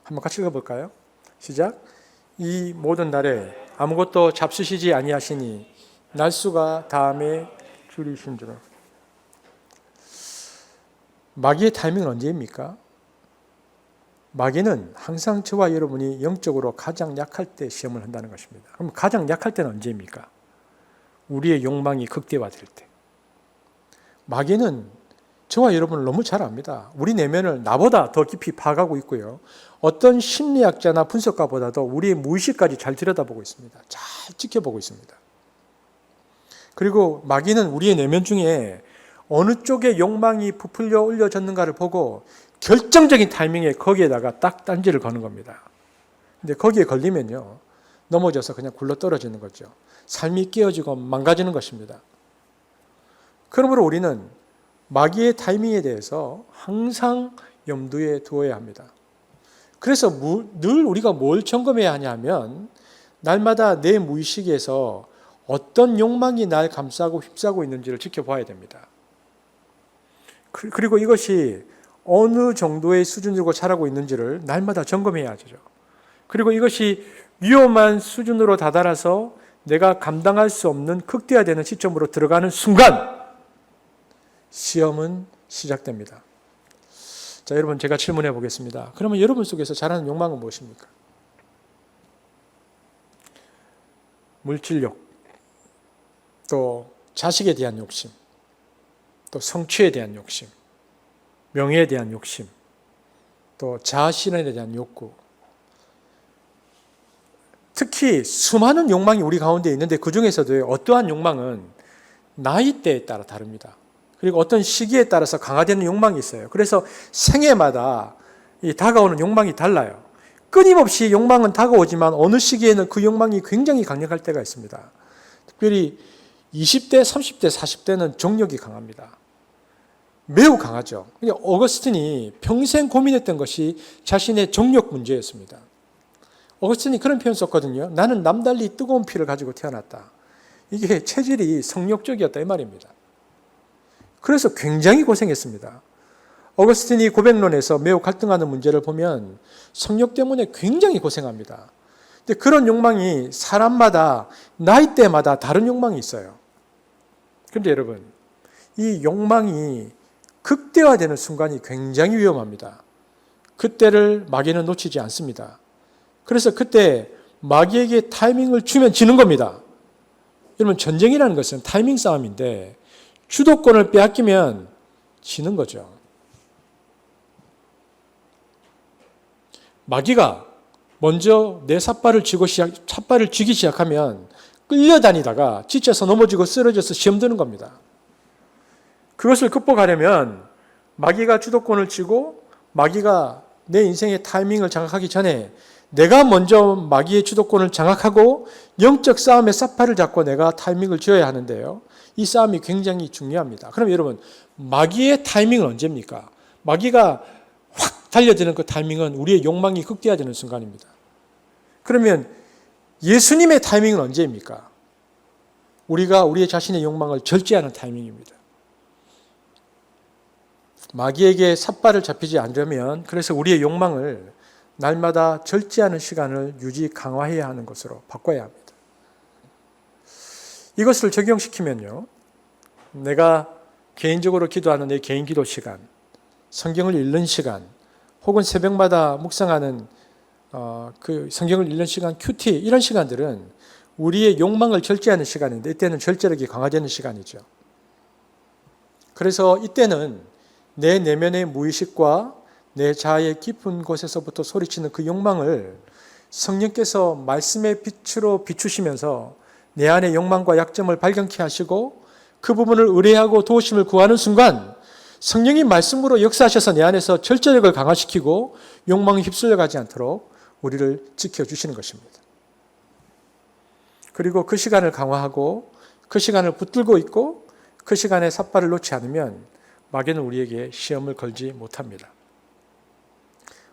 한번 같이 읽어볼까요? 시작. 이 모든 날에 아무것도 잡수시지 아니하시니 날수가 다음에 줄이신 줄. 마귀의 타이밍은 언제입니까? 마귀는 항상 저와 여러분이 영적으로 가장 약할 때 시험을 한다는 것입니다. 그럼 가장 약할 때는 언제입니까? 우리의 욕망이 극대화될 때. 마귀는 저와 여러분을 너무 잘 압니다. 우리 내면을 나보다 더 깊이 파악하고 있고요. 어떤 심리학자나 분석가보다도 우리의 무의식까지 잘 들여다보고 있습니다. 잘 지켜보고 있습니다. 그리고 마귀는 우리의 내면 중에 어느 쪽에 욕망이 부풀려 올려졌는가를 보고 결정적인 타이밍에 거기에다가 딱 딴지를 거는 겁니다. 근데 거기에 걸리면요, 넘어져서 그냥 굴러 떨어지는 거죠. 삶이 깨어지고 망가지는 것입니다. 그러므로 우리는 마귀의 타이밍에 대해서 항상 염두에 두어야 합니다. 그래서 늘 우리가 뭘 점검해야 하냐면 날마다 내 무의식에서 어떤 욕망이 날 감싸고 휩싸고 있는지를 지켜봐야 됩니다. 그리고 이것이 어느 정도의 수준으로 자라고 있는지를 날마다 점검해야 하죠. 그리고 이것이 위험한 수준으로 다다라서 내가 감당할 수 없는 극대화되는 시점으로 들어가는 순간 시험은 시작됩니다. 자, 여러분, 제가 질문해 보겠습니다. 그러면 여러분 속에서 자라는 욕망은 무엇입니까? 물질욕, 또 자식에 대한 욕심, 또 성취에 대한 욕심, 명예에 대한 욕심, 또 자아실현에 대한 욕구, 특히 수많은 욕망이 우리 가운데 있는데 그 중에서도 어떠한 욕망은 나이대에 따라 다릅니다. 그리고 어떤 시기에 따라서 강화되는 욕망이 있어요. 그래서 생애마다 이 다가오는 욕망이 달라요. 끊임없이 욕망은 다가오지만 어느 시기에는 그 욕망이 굉장히 강력할 때가 있습니다. 특별히 20대, 30대, 40대는 정력이 강합니다. 매우 강하죠. 어거스틴이 평생 고민했던 것이 자신의 정력 문제였습니다. 어거스틴이 그런 표현 썼거든요. 나는 남달리 뜨거운 피를 가지고 태어났다. 이게 체질이 성욕적이었다 이 말입니다. 그래서 굉장히 고생했습니다. 어거스틴이 고백론에서 매우 갈등하는 문제를 보면 성욕 때문에 굉장히 고생합니다. 근데 그런 욕망이 사람마다 나이대마다 다른 욕망이 있어요. 그런데 여러분, 이 욕망이 극대화되는 순간이 굉장히 위험합니다. 그때를 마귀는 놓치지 않습니다. 그래서 그때 마귀에게 타이밍을 주면 지는 겁니다. 여러분, 전쟁이라는 것은 타이밍 싸움인데 주도권을 빼앗기면 지는 거죠. 마귀가 먼저 내 삿발을 쥐기 시작하면 끌려다니다가 지쳐서 넘어지고 쓰러져서 시험 드는 겁니다. 그것을 극복하려면 마귀가 주도권을 쥐고 마귀가 내 인생의 타이밍을 장악하기 전에 내가 먼저 마귀의 주도권을 장악하고 영적 싸움의 삿발을 잡고 내가 타이밍을 쥐어야 하는데요. 이 싸움이 굉장히 중요합니다. 그럼 여러분, 마귀의 타이밍은 언제입니까? 마귀가 확 달려드는 그 타이밍은 우리의 욕망이 극대화되는 순간입니다. 그러면 예수님의 타이밍은 언제입니까? 우리가 우리의 자신의 욕망을 절제하는 타이밍입니다. 마귀에게 삿발을 잡히지 않으려면 그래서 우리의 욕망을 날마다 절제하는 시간을 유지 강화해야 하는 것으로 바꿔야 합니다. 이것을 적용시키면요, 내가 개인적으로 기도하는 내 개인 기도 시간, 성경을 읽는 시간, 혹은 새벽마다 묵상하는 그 성경을 읽는 시간, 큐티 이런 시간들은 우리의 욕망을 절제하는 시간인데 이때는 절제력이 강화되는 시간이죠. 그래서 이때는 내 내면의 무의식과 내 자아의 깊은 곳에서부터 소리치는 그 욕망을 성령께서 말씀의 빛으로 비추시면서 내 안의 욕망과 약점을 발견케 하시고 그 부분을 의뢰하고 도우심을 구하는 순간 성령이 말씀으로 역사하셔서 내 안에서 절제력을 강화시키고 욕망에 휩쓸려 가지 않도록 우리를 지켜주시는 것입니다. 그리고 그 시간을 강화하고 그 시간을 붙들고 있고 그 시간에 삿발을 놓지 않으면 마귀는 우리에게 시험을 걸지 못합니다.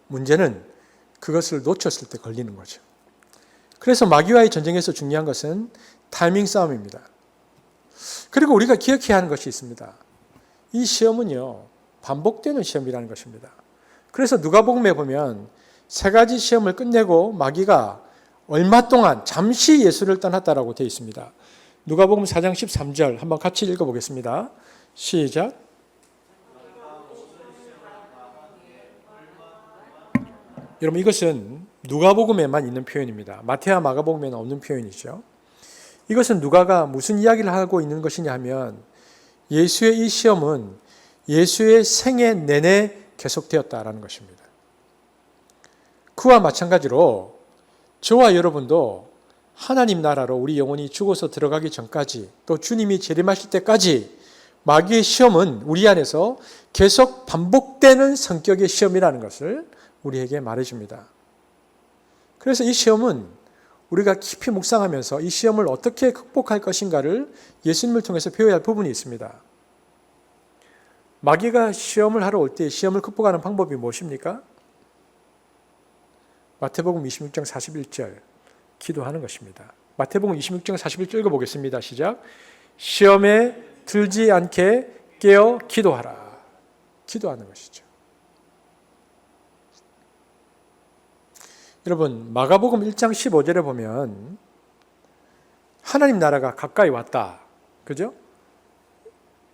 문제는 그것을 놓쳤을 때 걸리는 거죠. 그래서 마귀와의 전쟁에서 중요한 것은 타이밍 싸움입니다. 그리고 우리가 기억해야 하는 것이 있습니다. 이 시험은요, 반복되는 시험이라는 것입니다. 그래서 누가복음에 보면 세 가지 시험을 끝내고 마귀가 얼마 동안 잠시 예수를 떠났다라고 되어 있습니다. 누가복음 4장 13절 한번 같이 읽어보겠습니다. 시작. 여러분, 이것은 누가복음에만 있는 표현입니다. 마태와 마가복음에는 없는 표현이죠. 이것은 누가가 무슨 이야기를 하고 있는 것이냐 하면 예수의 이 시험은 예수의 생애 내내 계속되었다라는 것입니다. 그와 마찬가지로 저와 여러분도 하나님 나라로 우리 영혼이 죽어서 들어가기 전까지 또 주님이 재림하실 때까지 마귀의 시험은 우리 안에서 계속 반복되는 성격의 시험이라는 것을 우리에게 말해줍니다. 그래서 이 시험은 우리가 깊이 묵상하면서 이 시험을 어떻게 극복할 것인가를 예수님을 통해서 배워야 할 부분이 있습니다. 마귀가 시험을 하러 올 때 시험을 극복하는 방법이 무엇입니까? 마태복음 26장 41절 기도하는 것입니다. 마태복음 26장 41절 읽어보겠습니다. 시작. 시험에 들지 않게 깨어 기도하라. 기도하는 것이죠. 여러분, 마가복음 1장 15절에 보면 하나님 나라가 가까이 왔다. 그죠?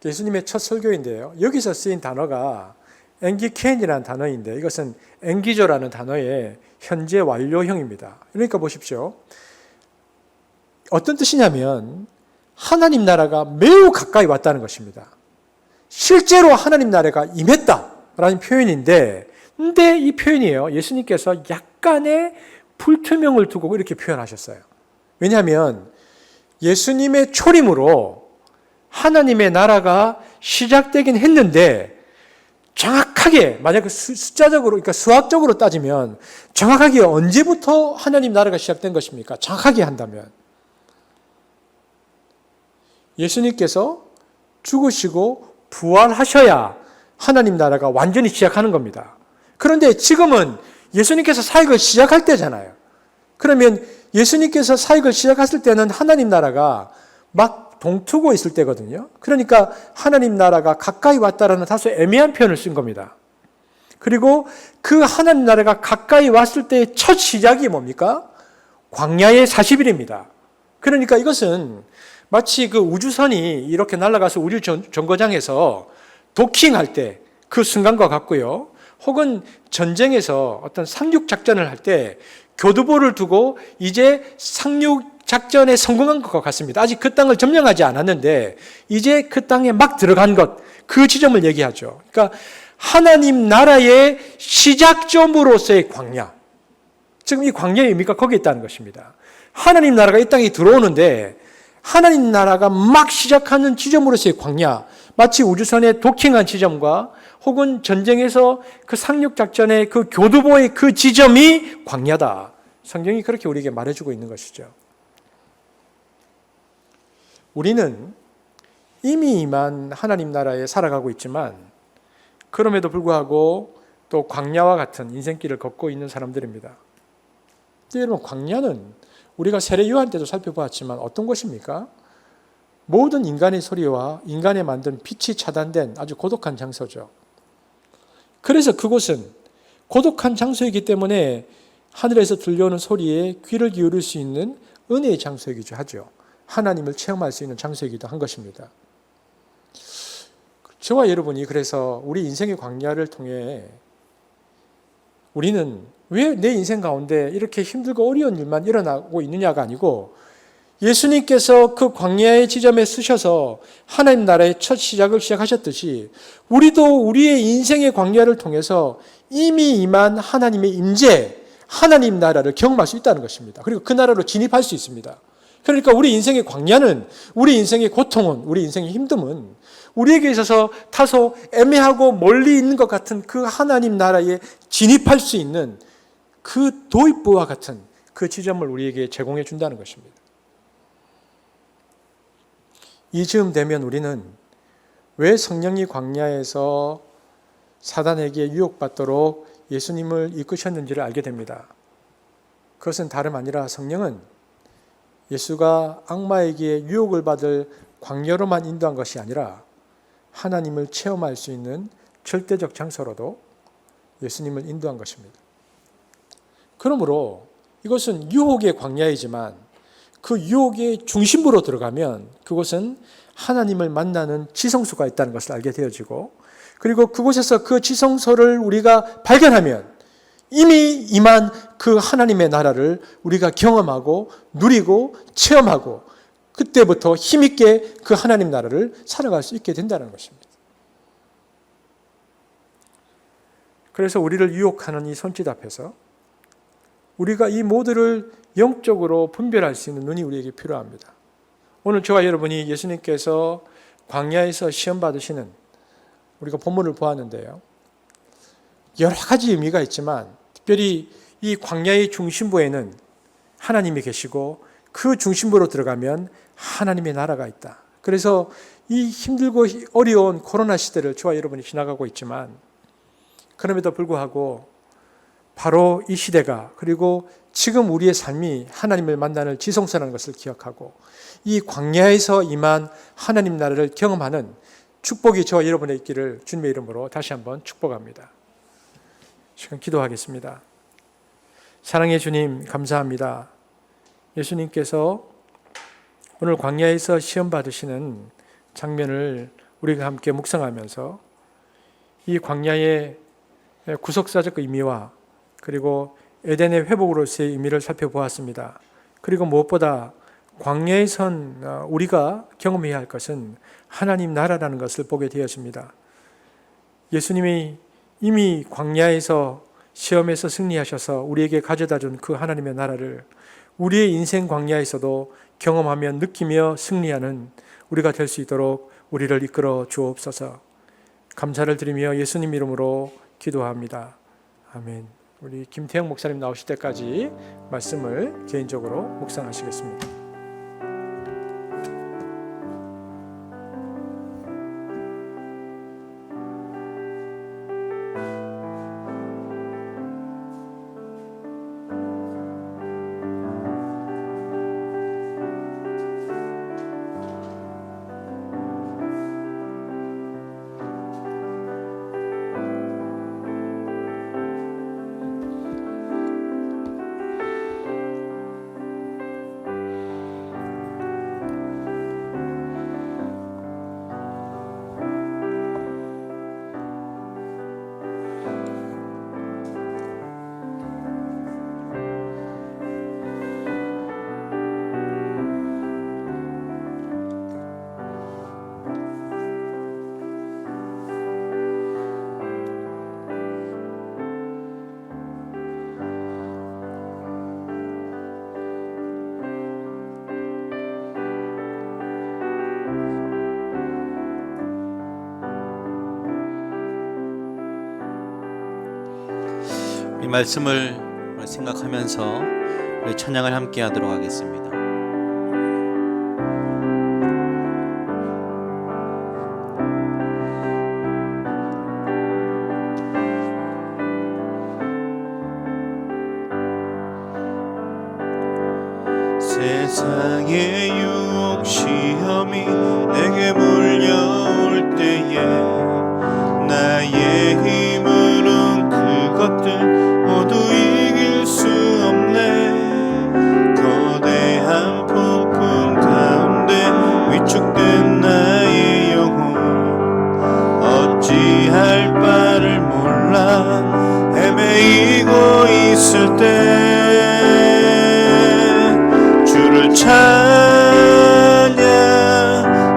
예수님의 첫 설교인데요. 여기서 쓰인 단어가 엔기켄이라는 단어인데 이것은 엔기조라는 단어의 현재 완료형입니다. 그러니까 보십시오. 어떤 뜻이냐면 하나님 나라가 매우 가까이 왔다는 것입니다. 실제로 하나님 나라가 임했다. 라는 표현인데, 근데 이 표현이에요. 예수님께서 약간의 불투명을 두고 이렇게 표현하셨어요. 왜냐하면 예수님의 초림으로 하나님의 나라가 시작되긴 했는데, 정확하게 만약 숫자적으로, 그러니까 수학적으로 따지면 정확하게 언제부터 하나님 나라가 시작된 것입니까? 정확하게 한다면 예수님께서 죽으시고 부활하셔야 하나님 나라가 완전히 시작하는 겁니다. 그런데 지금은 예수님께서 사역을 시작할 때잖아요. 그러면 예수님께서 사역을 시작했을 때는 하나님 나라가 막 동트고 있을 때거든요. 그러니까 하나님 나라가 가까이 왔다라는 다소 애매한 표현을 쓴 겁니다. 그리고 그 하나님 나라가 가까이 왔을 때의 첫 시작이 뭡니까? 광야의 40일입니다. 그러니까 이것은 마치 그 우주선이 이렇게 날아가서 우주 정거장에서 도킹할 때 그 순간과 같고요. 혹은 전쟁에서 어떤 상륙 작전을 할 때 교두보를 두고 이제 상륙 작전에 성공한 것과 같습니다. 아직 그 땅을 점령하지 않았는데 이제 그 땅에 막 들어간 것, 그 지점을 얘기하죠. 그러니까 하나님 나라의 시작점으로서의 광야. 지금 이 광야의 의미가 거기에 있다는 것입니다. 하나님 나라가 이 땅에 들어오는데 하나님 나라가 막 시작하는 지점으로서의 광야, 마치 우주선에 도킹한 지점과 혹은 전쟁에서 그 상륙작전의 그 교두보의 그 지점이 광야다. 성경이 그렇게 우리에게 말해주고 있는 것이죠. 우리는 이미 임한 하나님 나라에 살아가고 있지만 그럼에도 불구하고 또 광야와 같은 인생길을 걷고 있는 사람들입니다. 여러분, 광야는 우리가 세례 요한 때도 살펴보았지만 어떤 것입니까? 모든 인간의 소리와 인간의 만든 빛이 차단된 아주 고독한 장소죠. 그래서 그곳은 고독한 장소이기 때문에 하늘에서 들려오는 소리에 귀를 기울일 수 있는 은혜의 장소이기도 하죠. 하나님을 체험할 수 있는 장소이기도 한 것입니다. 저와 여러분이 그래서 우리 인생의 광야를 통해 우리는 왜 내 인생 가운데 이렇게 힘들고 어려운 일만 일어나고 있느냐가 아니고 예수님께서 그 광야의 지점에 쓰셔서 하나님 나라의 첫 시작을 시작하셨듯이 우리도 우리의 인생의 광야를 통해서 이미 임한 하나님의 임재, 하나님 나라를 경험할 수 있다는 것입니다. 그리고 그 나라로 진입할 수 있습니다. 그러니까 우리 인생의 광야는, 우리 인생의 고통은, 우리 인생의 힘듦은 우리에게 있어서 다소 애매하고 멀리 있는 것 같은 그 하나님 나라에 진입할 수 있는 그 도입부와 같은 그 지점을 우리에게 제공해 준다는 것입니다. 이즈음 되면 우리는 왜 성령이 광야에서 사단에게 유혹받도록 예수님을 이끄셨는지를 알게 됩니다. 그것은 다름 아니라 성령은 예수가 악마에게 유혹을 받을 광야로만 인도한 것이 아니라 하나님을 체험할 수 있는 절대적 장소로도 예수님을 인도한 것입니다. 그러므로 이것은 유혹의 광야이지만 그 유혹의 중심부로 들어가면 그곳은 하나님을 만나는 지성소가 있다는 것을 알게 되어지고, 그리고 그곳에서 그 지성소를 우리가 발견하면 이미 임한 그 하나님의 나라를 우리가 경험하고 누리고 체험하고 그때부터 힘있게 그 하나님 나라를 살아갈 수 있게 된다는 것입니다. 그래서 우리를 유혹하는 이 손짓 앞에서 우리가 이 모두를 영적으로 분별할 수 있는 눈이 우리에게 필요합니다. 오늘 저와 여러분이 예수님께서 광야에서 시험 받으시는, 우리가 본문을 보았는데요, 여러 가지 의미가 있지만 특별히 이 광야의 중심부에는 하나님이 계시고 그 중심부로 들어가면 하나님의 나라가 있다. 그래서 이 힘들고 어려운 코로나 시대를 저와 여러분이 지나가고 있지만 그럼에도 불구하고 바로 이 시대가, 그리고 지금 우리의 삶이 하나님을 만나는 지성소라는 것을 기억하고 이 광야에서 임한 하나님 나라를 경험하는 축복이 저와 여러분의 있기를 주님의 이름으로 다시 한번 축복합니다. 시간 기도하겠습니다. 사랑의 주님, 감사합니다. 예수님께서 오늘 광야에서 시험 받으시는 장면을 우리가 함께 묵상하면서 이 광야의 구속사적 의미와 그리고 에덴의 회복으로서의 의미를 살펴보았습니다. 그리고 무엇보다 광야에선 우리가 경험해야 할 것은 하나님 나라라는 것을 보게 되었습니다. 예수님이 이미 광야에서 시험에서 승리하셔서 우리에게 가져다 준 그 하나님의 나라를 우리의 인생 광야에서도 경험하며 느끼며 승리하는 우리가 될 수 있도록 우리를 이끌어 주옵소서. 감사를 드리며 예수님 이름으로 기도합니다. 아멘. 우리 김태형 목사님 나오실 때까지 말씀을 개인적으로 묵상하시겠습니다.
이 말씀을 생각하면서 우리 찬양을 함께 하도록 하겠습니다. 세상의 유혹 시험이 내게 몰려올 때에 나의 힘으론 그것들 모두 이길 수 없네. 거대한 폭풍 가운데 위축된 나의 영혼 어찌할 바를 몰라 헤매이고 있을 때 주를 찬양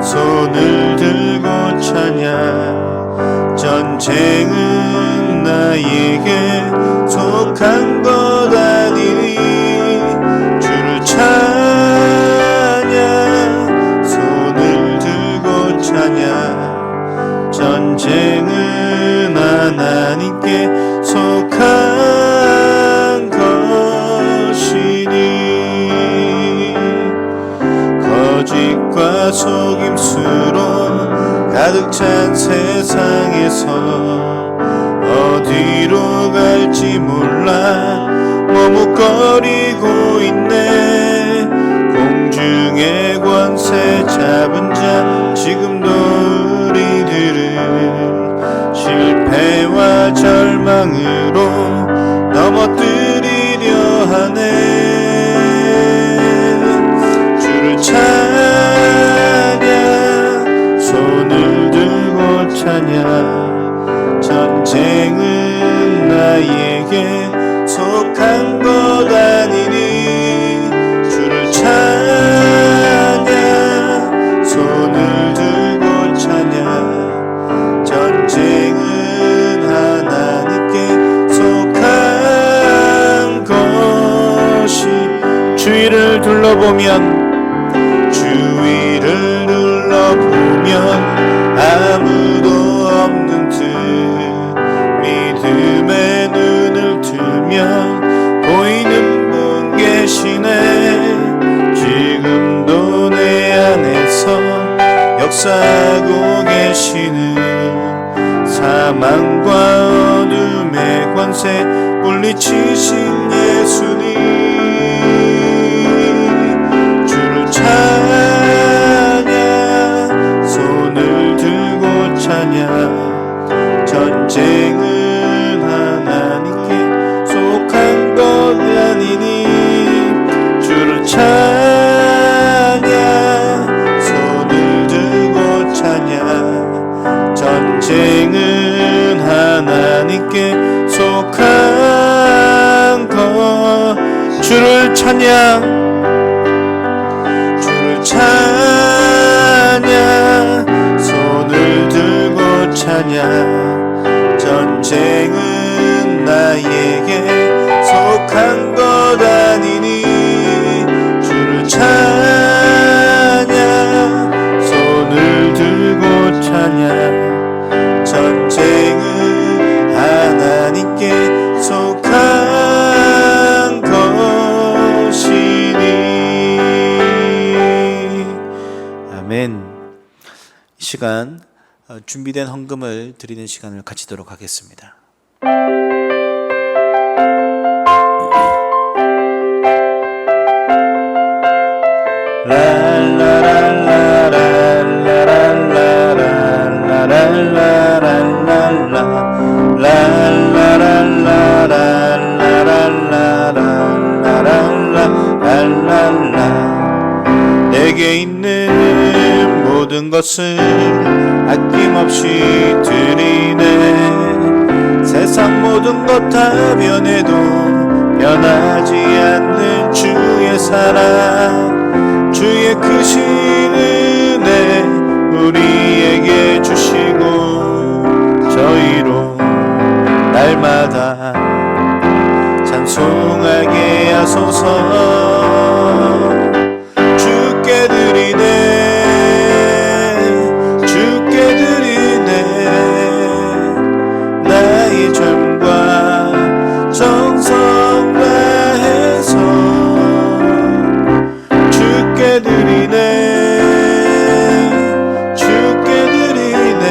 손을 들고 찬양 전쟁은 나에게 속한 것 아니니 주를 찬양 손을 들고 찬양 전쟁은 하나님께 속한 것이니 거짓과 속임수로 가득 찬 세상에서 어디로 갈지 몰라 머뭇거리고 있네. 공중의 권세 잡은 자 지금도 우리들을 실패와 절망으로 넘어뜨리려 하네. 주를 찬양 손을 들고 찬양 전쟁은 나에게 속한 것 아니니 주를 찬양 손을 들고 찬양 전쟁은 하나님께 속한 것이 주위를 둘러보면 주위를 둘러보면 아무도 없는 듯 믿음의 눈을 들면 보이는 분 계시네. 지금도 내 안에서 역사하고 계시는 사망과 어둠의 권세 물리치신 예수님 주를 찬양 손을 들고 찬양 전쟁은 하나님께 속한 것 아니니 주를 찬양 손을 들고 찬양 전쟁은 하나님께 속한 것 주를 찬양 주를 찬양 손을 들고 찬양 전쟁은 전쟁은 나에게 속한 것 아니니 주를 찬양 손을 들고 찬양 전쟁은 하나님께 속한 것이니. 아멘. 이 시간 준비된 헌금을 드리는 시간을 가지도록 하겠습니다. 내게 있는 모든 것을 아낌없이 드리네. 세상 모든 것 다 변해도 변하지 않는 주의 사랑, 주의 크신 은혜 우리에게 주시고 저희로 날마다 찬송하게 하소서. 주께 드리네, 주께 드리네, 나의 젊음과 정성 다해서 주께 드리네, 주께 드리네,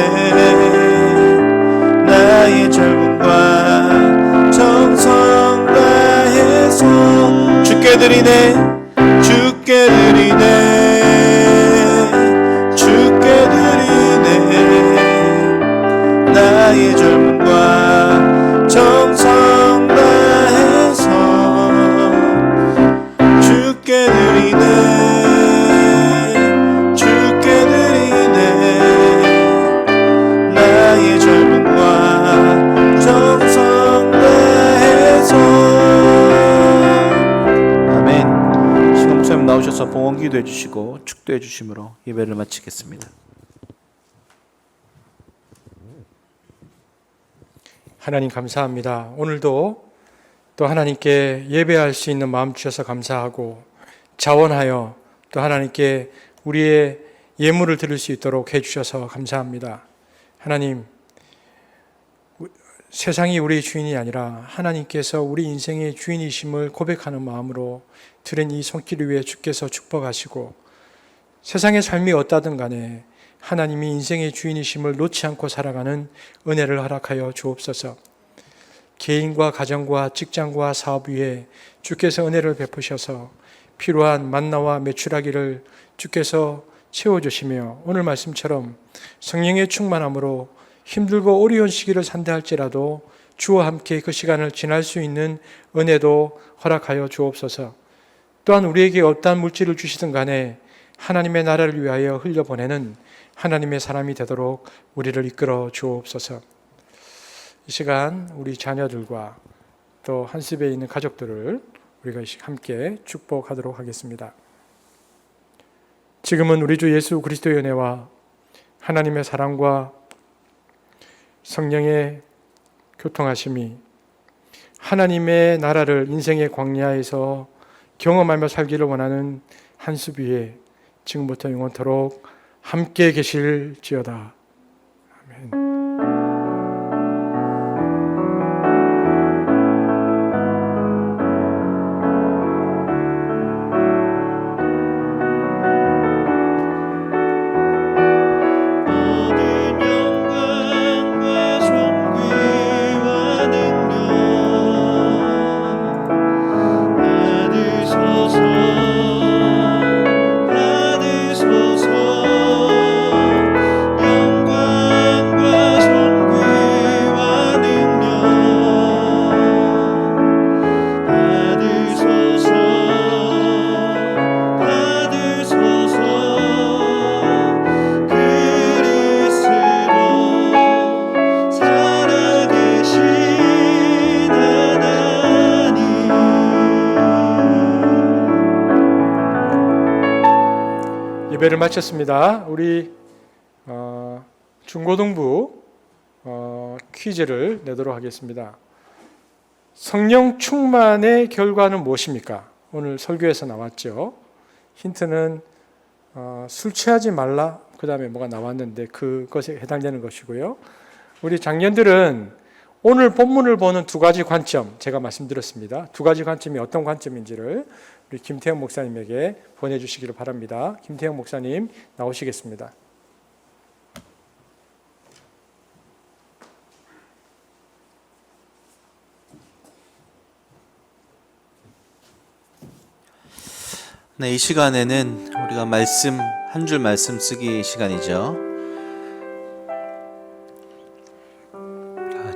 나의 젊음과 정성 다해서 주께 드리네, 주께 드리네, 주께 드리네, 나의 젊음과 정성 다해서 주께 드리네, 주께 드리네, 나의 젊음과 정성 다해서. 아멘. 목사님 나오셔서 봉헌기도 해주시고 축도해 주심으로 예배를 마치겠습니다.
하나님 감사합니다. 오늘도 또 하나님께 예배할 수 있는 마음 주셔서 감사하고 자원하여 또 하나님께 우리의 예물을 드릴 수 있도록 해주셔서 감사합니다. 하나님, 세상이 우리의 주인이 아니라 하나님께서 우리 인생의 주인이심을 고백하는 마음으로 드린 이 손길 위에 주께서 축복하시고 세상의 삶이 어떠든 간에 하나님이 인생의 주인이심을 놓지 않고 살아가는 은혜를 허락하여 주옵소서. 개인과 가정과 직장과 사업 위에 주께서 은혜를 베푸셔서 필요한 만나와 매출하기를 주께서 채워주시며 오늘 말씀처럼 성령의 충만함으로 힘들고 어려운 시기를 산다할지라도 주와 함께 그 시간을 지날 수 있는 은혜도 허락하여 주옵소서. 또한 우리에게 어떠한 물질을 주시든 간에 하나님의 나라를 위하여 흘려보내는 하나님의 사람이 되도록 우리를 이끌어 주옵소서. 이 시간 우리 자녀들과 또 한습에 있는 가족들을 우리가 함께 축복하도록 하겠습니다. 지금은 우리 주 예수 그리스도의 은혜와 하나님의 사랑과 성령의 교통하심이 하나님의 나라를 인생의 광야에서 경험하며 살기를 원하는 한숲 위에 지금부터 영원토록 함께 계실지어다. 아멘. 예배를 마쳤습니다. 우리 중고등부 퀴즈를 내도록 하겠습니다. 성령 충만의 결과는 무엇입니까? 오늘 설교에서 나왔죠. 힌트는 술 취하지 말라, 그 다음에 뭐가 나왔는데 그것에 해당되는 것이고요. 우리 장년들은 오늘 본문을 보는 두 가지 관점 제가 말씀드렸습니다. 두 가지 관점이 어떤 관점인지를 우리 김태형 목사님에게 보내주시기를 바랍니다. 김태형 목사님 나오시겠습니다.
네, 이 시간에는 우리가 말씀 한 줄 말씀 쓰기 시간이죠.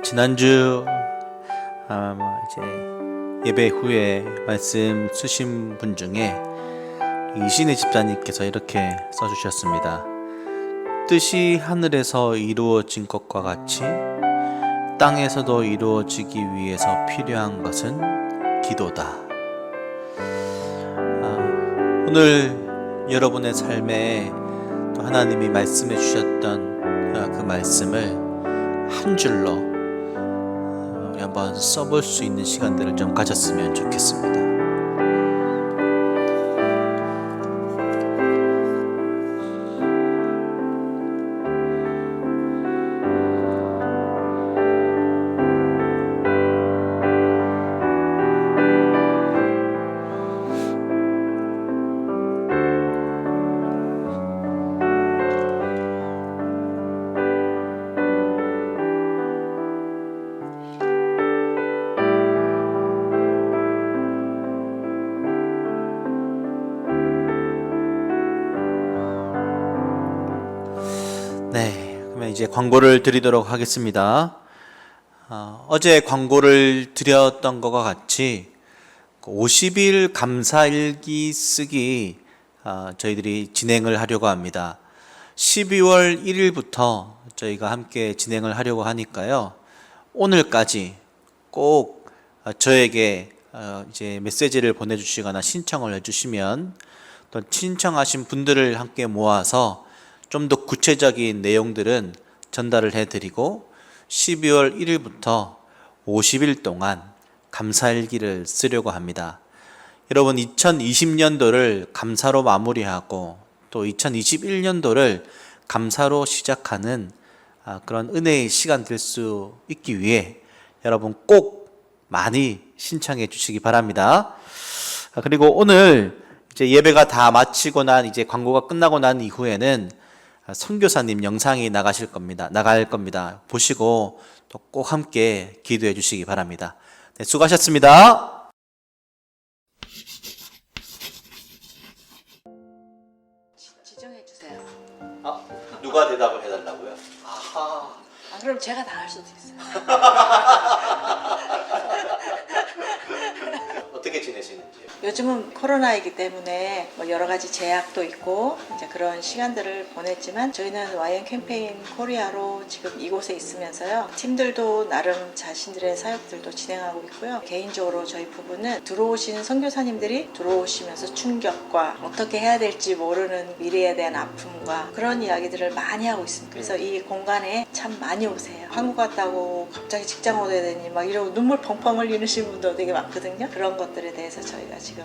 지난주 이제 예배 후에 말씀 쓰신 분 중에 이신혜 집사님께서 이렇게 써주셨습니다. 뜻이 하늘에서 이루어진 것과 같이 땅에서도 이루어지기 위해서 필요한 것은 기도다. 오늘 여러분의 삶에 또 하나님이 말씀해 주셨던 그 말씀을 한 줄로 우리 한번 써볼 수 있는 시간들을 좀 가졌으면 좋겠습니다. 네, 그러면 이제 광고를 드리도록 하겠습니다. 어제 광고를 드렸던 것과 같이 50일 감사일기 쓰기 저희들이 진행을 하려고 합니다. 12월 1일부터 저희가 함께 진행을 하려고 하니까요. 오늘까지 꼭 저에게 이제 메시지를 보내주시거나 신청을 해주시면 또 신청하신 분들을 함께 모아서 좀 더 구체적인 내용들은 전달을 해드리고 12월 1일부터 50일 동안 감사일기를 쓰려고 합니다. 여러분 2020년도를 감사로 마무리하고 또 2021년도를 감사로 시작하는 그런 은혜의 시간 될 수 있기 위해 여러분 꼭 많이 신청해 주시기 바랍니다. 그리고 오늘 이제 예배가 다 마치고 난 이제 광고가 끝나고 난 이후에는 선교사님 영상이 나갈 겁니다. 보시고 또 꼭 함께 기도해 주시기 바랍니다. 네, 수고하셨습니다.
지정해 주세요.
누가 대답을 해달라고요?
그럼 제가 다 할 수도 있어요.
어떻게 지내시는지요?
요즘은 코로나이기 때문에 뭐 여러 가지 제약도 있고 이제 그런 시간들을 보냈지만 저희는 YN 캠페인 코리아로 지금 이곳에 있으면서요. 팀들도 나름 자신들의 사역들도 진행하고 있고요. 개인적으로 저희 부부는 들어오신 선교사님들이 들어오시면서 충격과 어떻게 해야 될지 모르는 미래에 대한 아픔과 그런 이야기들을 많이 하고 있습니다. 그래서 이 공간에 참 많이 오세요. 한국 갔다고 갑자기 직장 얻어야 되니 막 이러고 눈물 펑펑 흘리시는 분도 되게 많거든요. 그런 것들에 대해서 저희가 지금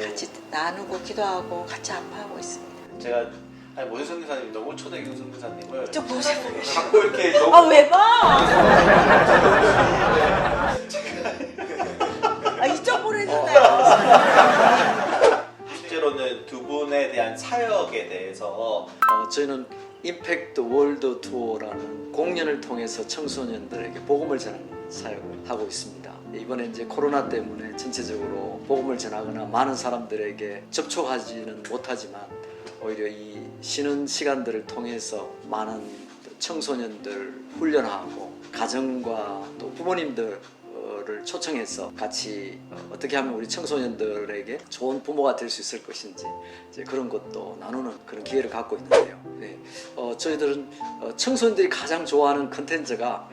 같이 나누고 기도하고 같이 아파하고 있습니다.
제가 모든 선교사님이 너무 초대경 선교사님을
이쪽 보세요.
자꾸 이렇게 너무
왜 봐? 이쪽 보내주세요.
실제로는 두 분에 대한 사역에 대해서
저희는 임팩트 월드 투어라는 공연을 통해서 청소년들에게 복음을 전하는 사역을 하고 있습니다. 이번에 이제 코로나 때문에 전체적으로 복음을 전하거나 많은 사람들에게 접촉하지는 못하지만 오히려 이 쉬는 시간들을 통해서 많은 청소년들 훈련하고 가정과 또 부모님들 를 초청해서 같이 어떻게 하면 우리 청소년들에게 좋은 부모가 될 수 있을 것인지 이제 그런 것도 나누는 그런 기회를 갖고 있는데요. 네. 저희들은 청소년들이 가장 좋아하는 컨텐츠가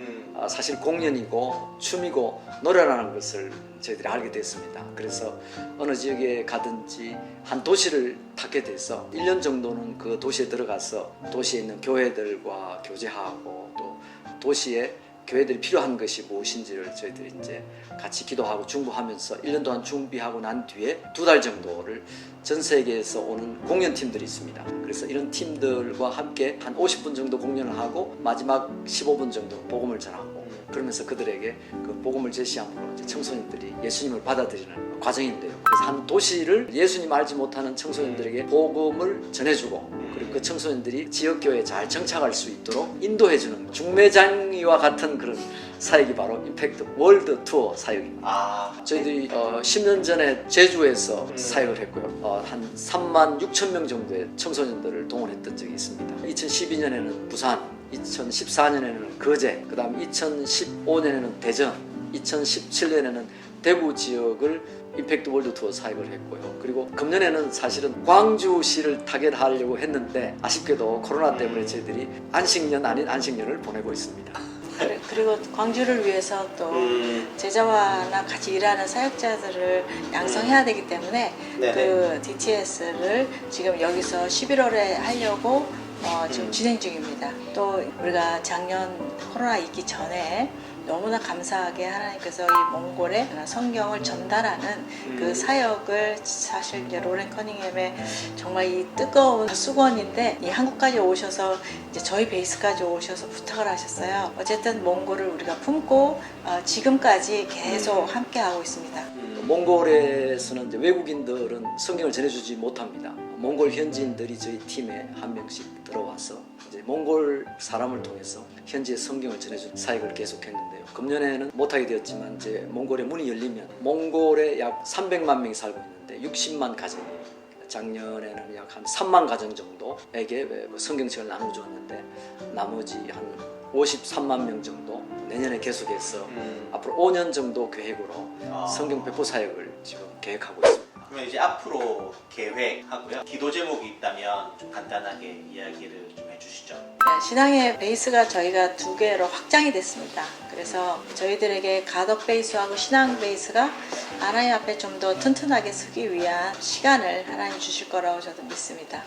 사실 공연이고 춤이고 노래라는 것을 저희들이 알게 됐습니다. 그래서 어느 지역에 가든지 한 도시를 타게 돼서 1년 정도는 그 도시에 들어가서 도시에 있는 교회들과 교제하고 또 도시에 교회들이 필요한 것이 무엇인지를 저희들이 이제 같이 기도하고 중보하면서 1년 동안 준비하고 난 뒤에 2달 정도를 전 세계에서 오는 공연팀들이 있습니다. 그래서 이런 팀들과 함께 한 50분 정도 공연을 하고 마지막 15분 정도 복음을 전하고 그러면서 그들에게 그 복음을 제시함으로 이제 청소년들이 예수님을 받아들이는 과정인데요. 그래서 한 도시를 예수님 알지 못하는 청소년들에게 복음을 전해주고 그리고 그 청소년들이 지역교회에 잘 정착할 수 있도록 인도해주는 중매장이와 같은 그런 사역이 바로 임팩트 월드 투어 사역입니다. 저희들이 10년 전에 제주에서 사역을 했고요. 한 3만 6천 명 정도의 청소년들을 동원했던 적이 있습니다. 2012년에는 부산, 2014년에는 거제, 그 다음 2015년에는 대전, 2017년에는 대구 지역을 임팩트 월드 투어 사역을 했고요. 그리고 금년에는 사실은 광주시를 타겟하려고 했는데 아쉽게도 코로나 때문에 저희들이 안식년 아닌 안식년을 보내고 있습니다.
그리고 광주를 위해서 또 제자와나 같이 일하는 사역자들을 양성해야 되기 때문에 그 DTS를 지금 여기서 11월에 하려고 지금 진행 중입니다. 또 우리가 작년 코로나 있기 전에 너무나 감사하게 하나님께서 이 몽골에 성경을 전달하는 그 사역을 사실 이제 로렌 커닝햄의 정말 이 뜨거운 수건인데 이 한국까지 오셔서 이제 저희 베이스까지 오셔서 부탁을 하셨어요. 어쨌든 몽골을 우리가 품고 지금까지 계속 함께 하고 있습니다.
몽골에서는 이제 외국인들은 성경을 전해주지 못합니다. 몽골 현지인들이 저희 팀에 한 명씩 들어와서 이제 몽골 사람을 통해서 현지의 성경을 전해주는 사역을 계속했는데요. 금년에는 못하게 되었지만 이제 몽골의 문이 열리면 몽골에 약 300만 명이 살고 있는데 60만 가정이 작년에는 약 한 3만 가정 정도에게 성경책을 나눠주었는데 나머지 한 53만 명 정도 내년에 계속해서 앞으로 5년 정도 계획으로 성경 배포 사역을 지금 계획하고 있습니다.
그러면 이제 앞으로 계획하고요. 기도 제목이 있다면 좀 간단하게 이야기를 좀 해주시죠.
신앙의 베이스가 저희가 2개로 확장이 됐습니다. 그래서 저희들에게 가덕 베이스하고 신앙 베이스가 하나님 앞에 좀 더 튼튼하게 서기 위한 시간을 하나님 주실 거라고 저도 믿습니다.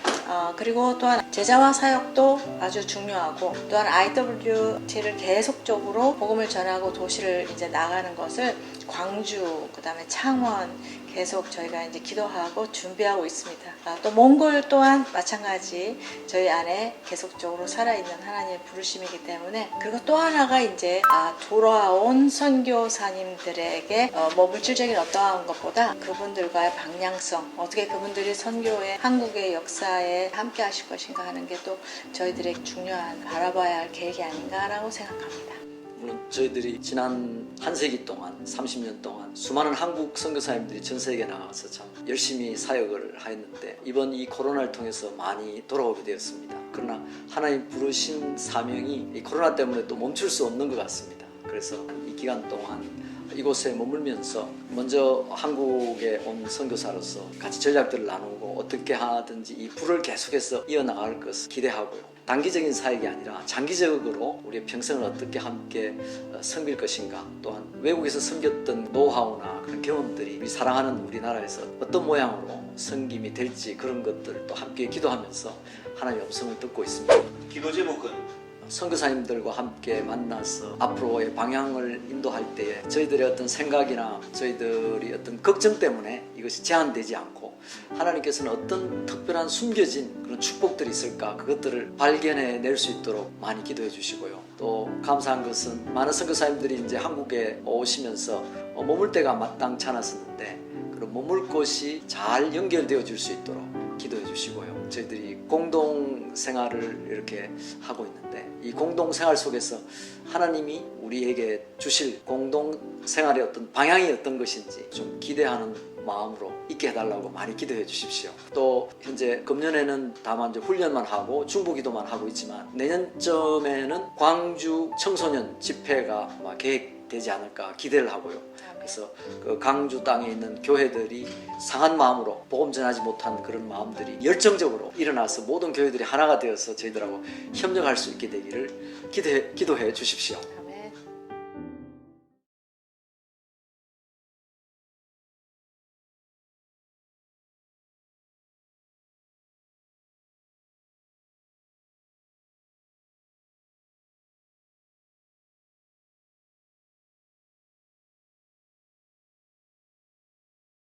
그리고 또한 제자화 사역도 아주 중요하고 또한 IWT를 계속적으로 복음을 전하고 도시를 이제 나가는 것을 광주, 그 다음에 창원 계속 저희가 이제 기도하고 준비하고 있습니다. 또 몽골 또한 마찬가지 저희 안에 계속적으로 살아있는 하나님의 부르심이기 때문에 그리고 또 하나가 이제 돌아온 선교사님들에게 뭐 물질적인 어떠한 것보다 그분들과의 방향성 어떻게 그분들이 선교의 한국의 역사에 함께 하실 것인가 하는 게 또 저희들의 중요한 바라봐야 할 계획이 아닌가라고 생각합니다.
물론 저희들이 지난 한 세기 동안 30년 동안 수많은 한국 선교사님들이 전 세계에 나가서 참 열심히 사역을 하였는데 이번 이 코로나를 통해서 많이 돌아오게 되었습니다. 그러나 하나님 부르신 사명이 이 코로나 때문에 또 멈출 수 없는 것 같습니다. 그래서 이 기간 동안 이곳에 머물면서 먼저 한국에 온 선교사로서 같이 전략들을 나누고 어떻게 하든지 이 불을 계속해서 이어나갈 것을 기대하고요. 단기적인 사역이 아니라 장기적으로 우리의 평생을 어떻게 함께 섬길 것인가 또한 외국에서 섬겼던 노하우나 그런 경험들이 우리 사랑하는 우리나라에서 어떤 모양으로 섬김이 될지 그런 것들을 또 함께 기도하면서 하나님의 음성을 듣고 있습니다.
기도 제목은
선교사님들과 함께 만나서 앞으로의 방향을 인도할 때에 저희들의 어떤 생각이나 저희들이 어떤 걱정 때문에 이것이 제한되지 않고 하나님께서는 어떤 특별한 숨겨진 그런 축복들이 있을까 그것들을 발견해낼 수 있도록 많이 기도해 주시고요. 또 감사한 것은 많은 선교사님들이 이제 한국에 오시면서 머물 때가 마땅치 않았었는데 그런 머물 곳이 잘 연결되어 줄 수 있도록 기도해 주시고요. 저희들이 공동 생활을 이렇게 하고 있는데 이 공동 생활 속에서 하나님이 우리에게 주실 공동 생활의 어떤 방향이 어떤 것인지 좀 기대하는 마음으로 있게 해달라고 많이 기도해 주십시오. 또 현재 금년에는 다만 이제 훈련만 하고 중보기도만 하고 있지만 내년쯤에는 광주 청소년 집회가 아마 계획되지 않을까 기대를 하고요. 그래서 그 강주 땅에 있는 교회들이 상한 마음으로 복음 전하지 못한 그런 마음들이 열정적으로 일어나서 모든 교회들이 하나가 되어서 저희들하고 협력할 수 있게 되기를 기도해 주십시오.